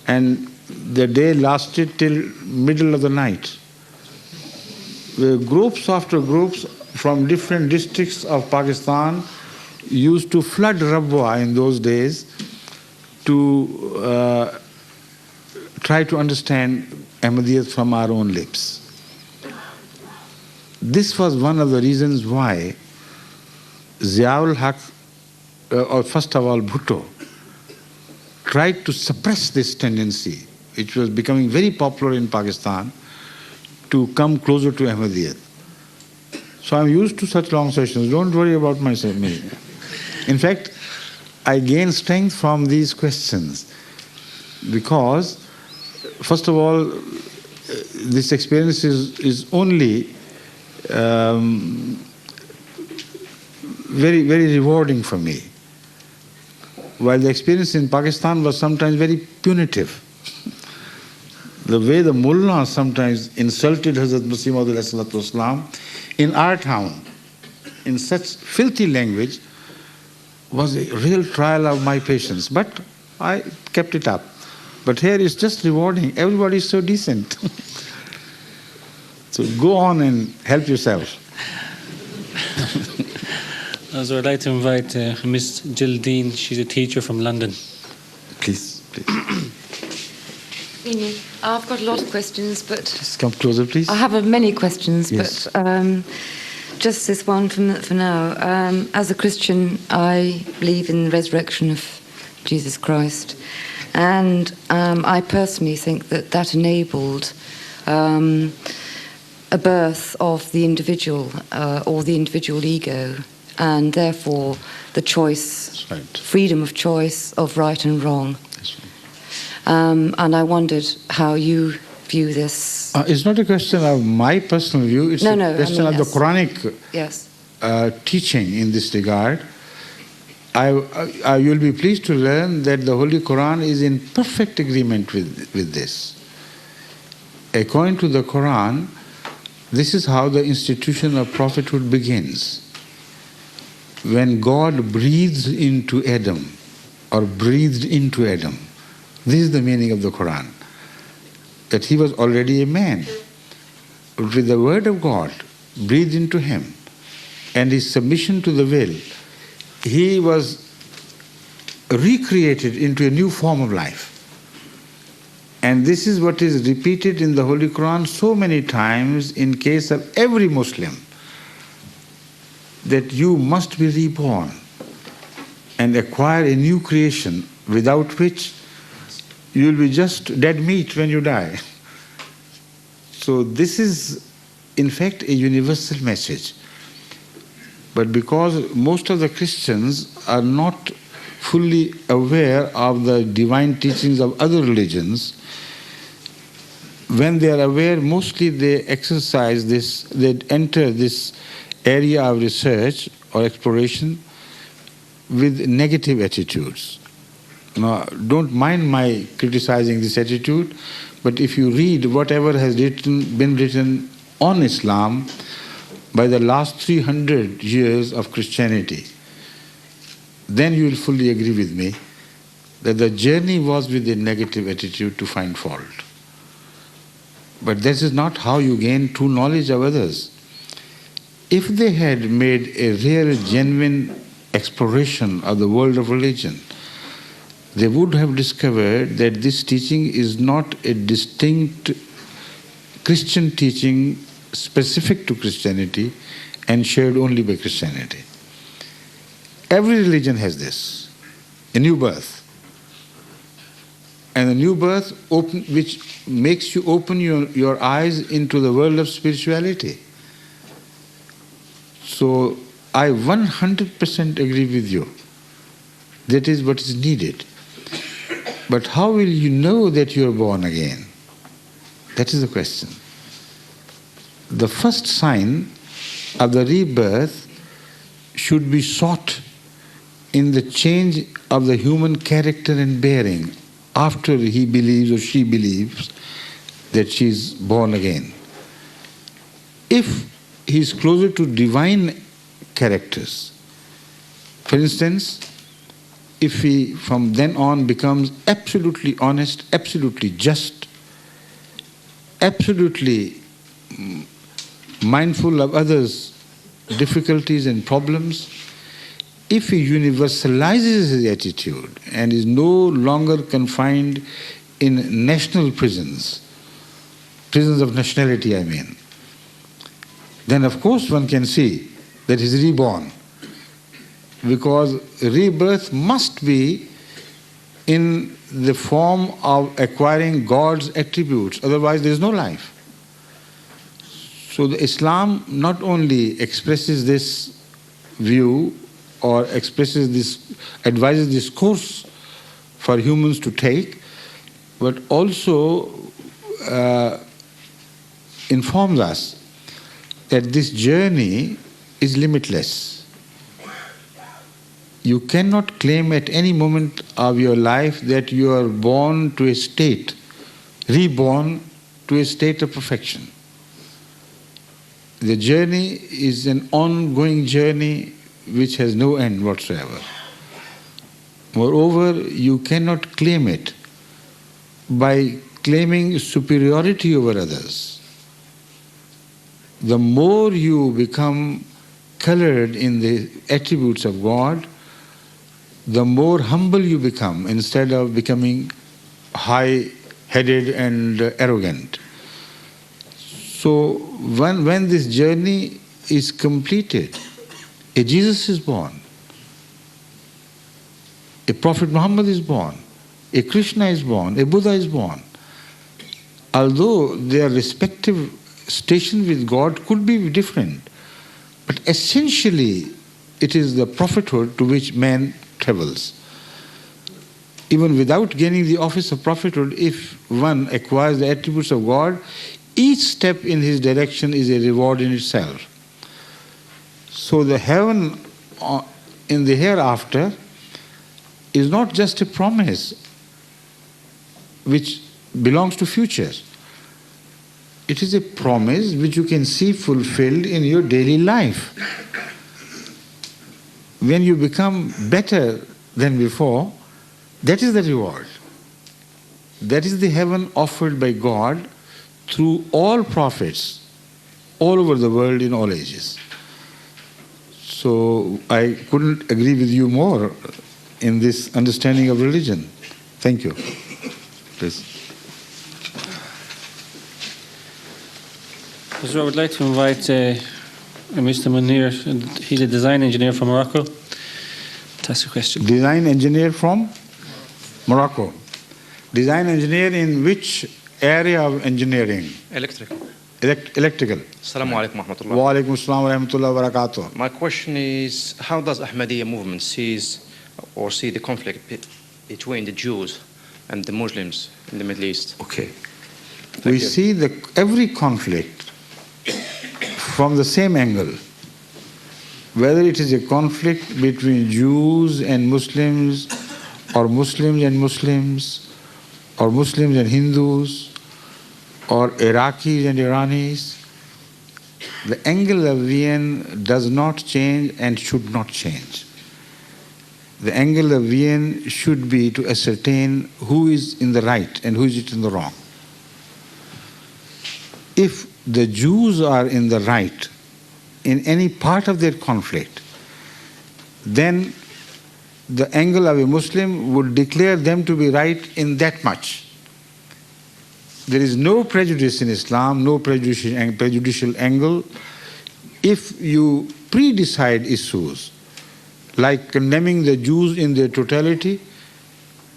and the day lasted till middle of the night. Groups after groups from different districts of Pakistan used to flood Rabwa in those days to try to understand Ahmadiyyat from our own lips. This was one of the reasons why Ziaul Haq, or first of all Bhutto, tried to suppress this tendency, which was becoming very popular in Pakistan, to come closer to Ahmadiyyat. So I'm used to such long sessions. Don't worry about myself. In fact, I gain strength from these questions because, first of all, this experience is only very, very rewarding for me. While the experience in Pakistan was sometimes very punitive. The way the mullah sometimes insulted Hazrat Masih Maud Islam in our town, in such filthy language, was a real trial of my patience. But I kept it up. But here it's just rewarding. Everybody is so decent. So go on and help yourself. So I'd like to invite Miss Jill Dean. She's a teacher from London. Please. I've got a lot of questions, but... Just come closer, please. I have many questions, yes. But just this one for now. As a Christian, I believe in the resurrection of Jesus Christ. And I personally think that enabled a birth of the individual or the individual ego, and therefore the choice, freedom of choice of right and wrong. And I wondered how you view this. It's not a question of my personal view, it's a question of the Quranic teaching in this regard. You'll be pleased to learn that the Holy Quran is in perfect agreement with this. According to the Quran, this is how the institution of prophethood begins. When God breathes into Adam, or breathed into Adam, this is the meaning of the Quran, that he was already a man. With the word of God breathed into him and his submission to the will, he was recreated into a new form of life. And this is what is repeated in the Holy Quran so many times in case of every Muslim, that you must be reborn and acquire a new creation, without which you will be just dead meat when you die. So this is in fact a universal message. But because most of the Christians are not fully aware of the divine teachings of other religions, when they are aware, mostly they exercise this, they enter this area of research or exploration with negative attitudes. Now, don't mind my criticizing this attitude, but if you read whatever has been written on Islam by the last 300 years of Christianity, then you will fully agree with me that the journey was with a negative attitude to find fault. But this is not how you gain true knowledge of others. If they had made a real, genuine exploration of the world of religion, they would have discovered that this teaching is not a distinct Christian teaching specific to Christianity and shared only by Christianity. Every religion has this, a new birth. And a new birth which makes you open your eyes into the world of spirituality. So I 100% agree with you. That is what is needed. But how will you know that you are born again? That is the question. The first sign of the rebirth should be sought in the change of the human character and bearing after he believes or she believes that she is born again. If he is closer to divine characters, for instance, if he from then on becomes absolutely honest, absolutely just, absolutely mindful of others' difficulties and problems, if he universalizes his attitude and is no longer confined in national prisons of nationality I mean, then of course one can see that he is reborn. Because rebirth must be in the form of acquiring God's attributes, otherwise there is no life. So the Islam not only expresses this view or expresses this, advises this course for humans to take, but also informs us that this journey is limitless. You cannot claim at any moment of your life that you are born to a state, reborn to a state of perfection. The journey is an ongoing journey which has no end whatsoever. Moreover, you cannot claim it by claiming superiority over others. The more you become colored in the attributes of God, the more humble you become instead of becoming high-headed and arrogant. So when this journey is completed, a Jesus is born, a Prophet Muhammad is born, a Krishna is born, a Buddha is born. Although their respective station with God could be different, but essentially it is the prophethood to which man travels. Even without gaining the office of prophethood, if one acquires the attributes of God, each step in his direction is a reward in itself. So the heaven in the hereafter is not just a promise which belongs to future. It is a promise which you can see fulfilled in your daily life. When you become better than before, that is the reward. That is the heaven offered by God through all prophets all over the world in all ages. So I couldn't agree with you more in this understanding of religion. Thank you. Please. So I would like to invite Mr. Munir. He's a design engineer from Morocco, to ask a question. Design engineer from Morocco. Design engineer in which area of engineering? Electrical. Electrical. Assalamu alaikum wa rahmatullah. Wa alaikum assalam wa rahmatullahi wa barakatuh. My question is, how does Ahmadiyya movement see the conflict between the Jews and the Muslims in the Middle East? Okay. We see every conflict from the same angle. Whether it is a conflict between Jews and Muslims, or Muslims and Muslims, or Muslims and Hindus, or Iraqis and Iranis, the angle of VN does not change and should not change. The angle of VN should be to ascertain who is in the right and who is in the wrong. If the Jews are in the right in any part of their conflict, then the angle of a Muslim would declare them to be right in that much. There is no prejudice in Islam, no prejudicial angle. If you pre-decide issues, like condemning the Jews in their totality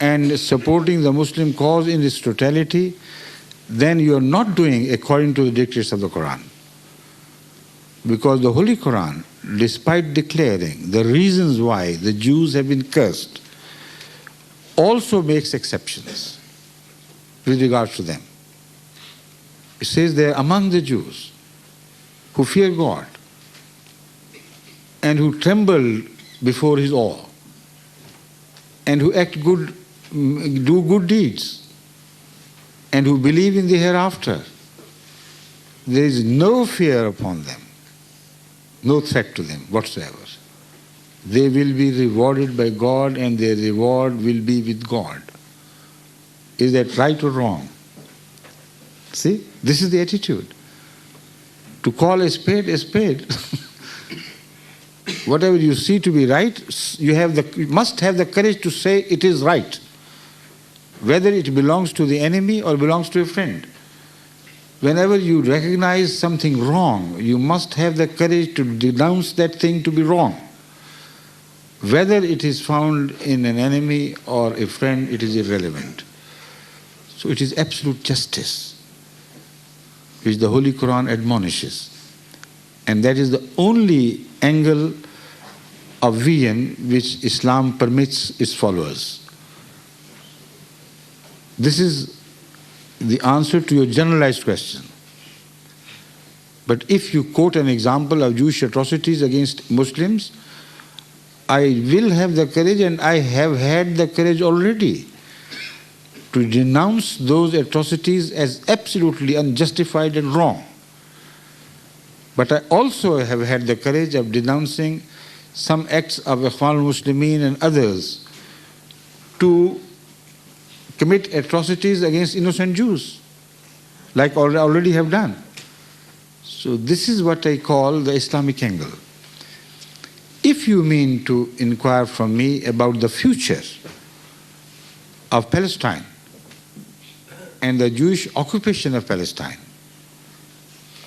and supporting the Muslim cause in its totality, then you are not doing according to the dictates of the Quran. Because the Holy Quran, despite declaring the reasons why the Jews have been cursed, also makes exceptions with regards to them. It says they are among the Jews who fear God and who tremble before His awe and who do good deeds and who believe in the hereafter. There is no fear upon them, no threat to them whatsoever. They will be rewarded by God and their reward will be with God. Is that right or wrong? See, this is the attitude. To call a spade a spade. Whatever you see to be right, you must have the courage to say it is right, whether it belongs to the enemy or belongs to a friend. Whenever you recognize something wrong, you must have the courage to denounce that thing to be wrong. Whether it is found in an enemy or a friend, it is irrelevant. So it is absolute justice which the Holy Quran admonishes. And that is the only angle of vision which Islam permits its followers. This is the answer to your generalized question. But if you quote an example of Jewish atrocities against Muslims, I will have the courage, and I have had the courage already, to denounce those atrocities as absolutely unjustified and wrong. But I also have had the courage of denouncing some acts of Ikhwan al-Muslimin and others to commit atrocities against innocent Jews, like I already have done. So this is what I call the Islamic angle. If you mean to inquire from me about the future of Palestine and the Jewish occupation of Palestine,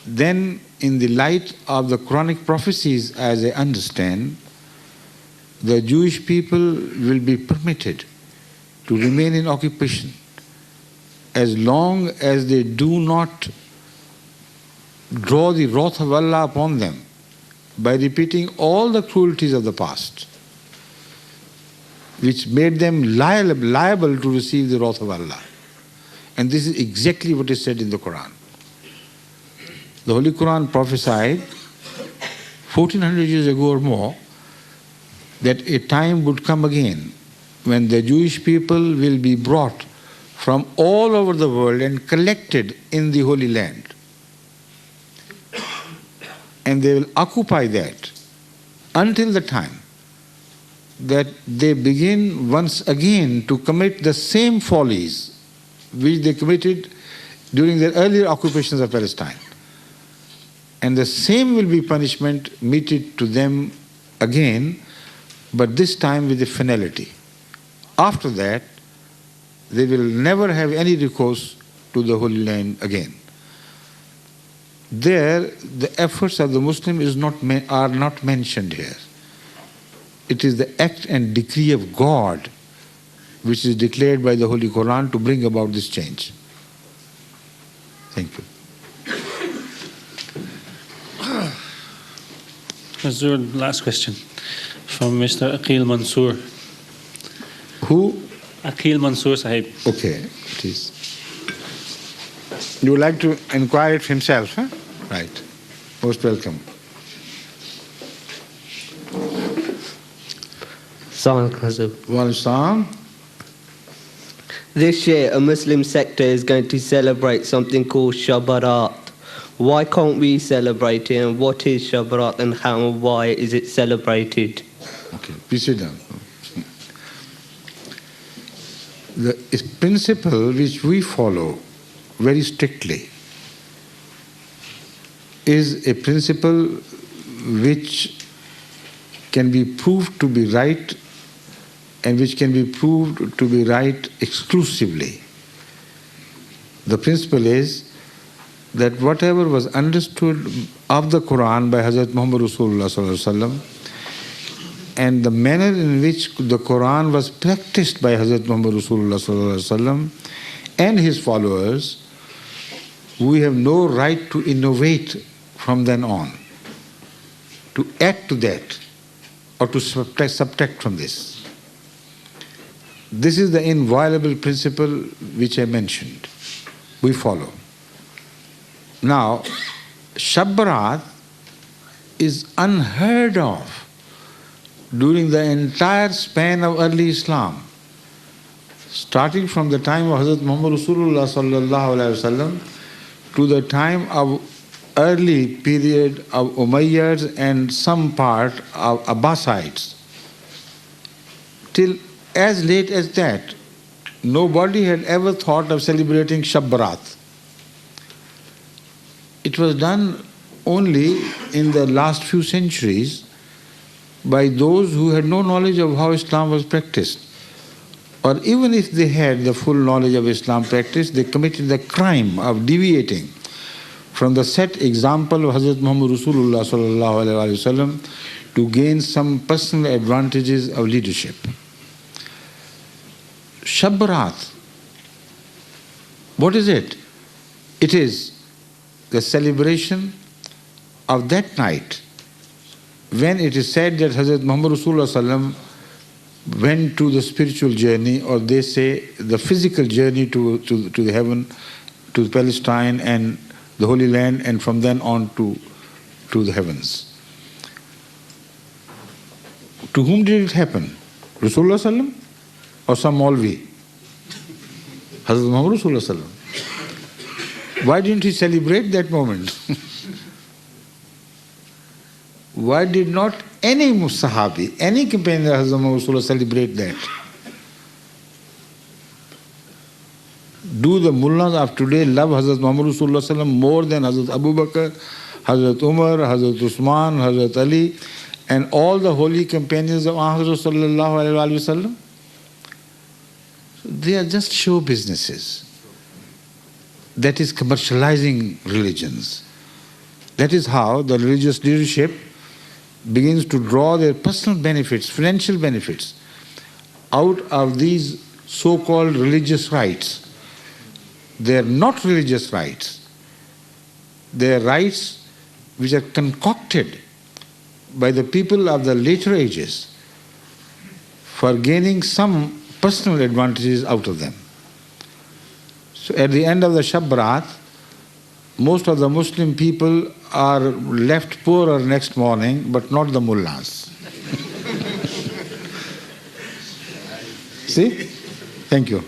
then in the light of the Quranic prophecies, as I understand, the Jewish people will be permitted to remain in occupation as long as they do not draw the wrath of Allah upon them by repeating all the cruelties of the past, which made them liable to receive the wrath of Allah. And this is exactly what is said in the Quran. The Holy Quran prophesied 1400 years ago or more that a time would come again when the Jewish people will be brought from all over the world and collected in the Holy Land. And they will occupy that until the time that they begin once again to commit the same follies which they committed during their earlier occupations of Palestine. And the same will be punishment meted to them again, but this time with a finality. After that, they will never have any recourse to the Holy Land again. There, the efforts of the Muslim are not mentioned here. It is the act and decree of God which is declared by the Holy Quran to bring about this change. Thank you. Hazur, last question from Mr. Aqil Mansoor. Who? Aqil Mansoor Sahib. Okay, please. You would like to inquire it himself, huh? Right. Most welcome. Assalamualaikum. This year, a Muslim sector is going to celebrate something called Shabarat. Why can't we celebrate it, and what is Shabarat, and how and why is it celebrated? Okay, please sit down. The principle which we follow very strictly is a principle which can be proved to be right and which can be proved to be right exclusively. The principle is that whatever was understood of the Quran by Hazrat Muhammad Rasulullah Sallallahu Alaihi Wasallam and the manner in which the Quran was practiced by Hazrat Muhammad Rasulullah Sallallahu Alaihi Wasallam and his followers, we have no right to innovate from then on, to add to that or to subtract from this. This is the inviolable principle which I mentioned. We follow. Now, Shabarat is unheard of during the entire span of early Islam, starting from the time of Hazrat Muhammad Rasulullah Sallallahu Alaihi Wasallam to the time of early period of Umayyads and some part of Abbasides. Till as late as that, nobody had ever thought of celebrating Shabarat. It was done only in the last few centuries by those who had no knowledge of how Islam was practiced. Or even if they had the full knowledge of Islam practice, they committed the crime of deviating from the set example of Hazrat Muhammad Rasulullah Sallallahu Alaihi Wasallam to gain some personal advantages of leadership. Shabarat, what is it? It is the celebration of that night when it is said that Hazrat Muhammad Rasulullah Sallam went to the spiritual journey, or they say the physical journey to the heaven, to Palestine, and the Holy Land, and from then on to the heavens. To whom did it happen? Rasulullah sallam or some Maulvi? Hazrat Muhammad Rasulullah sallam. Why didn't he celebrate that moment? Why did not any Sahabi, any companion of Hazrat Muhammad Rasulullah celebrate that? Do the mullahs of today love Hazrat Muhammad Rasulullah sallam more than Hazrat Abu Bakr, Hazrat Umar, Hazrat Usman, Hazrat Ali, and all the holy companions of Hazrat sallallahu alaihi wasallam? They are just show businesses. That is commercializing religions. That is how the religious leadership begins to draw their personal benefits, financial benefits, out of these so-called religious rites. They are not religious rites. They are rites which are concocted by the people of the later ages for gaining some personal advantages out of them. So at the end of the Shab Barat, most of the Muslim people are left poorer next morning, but not the mullahs. See? Thank you.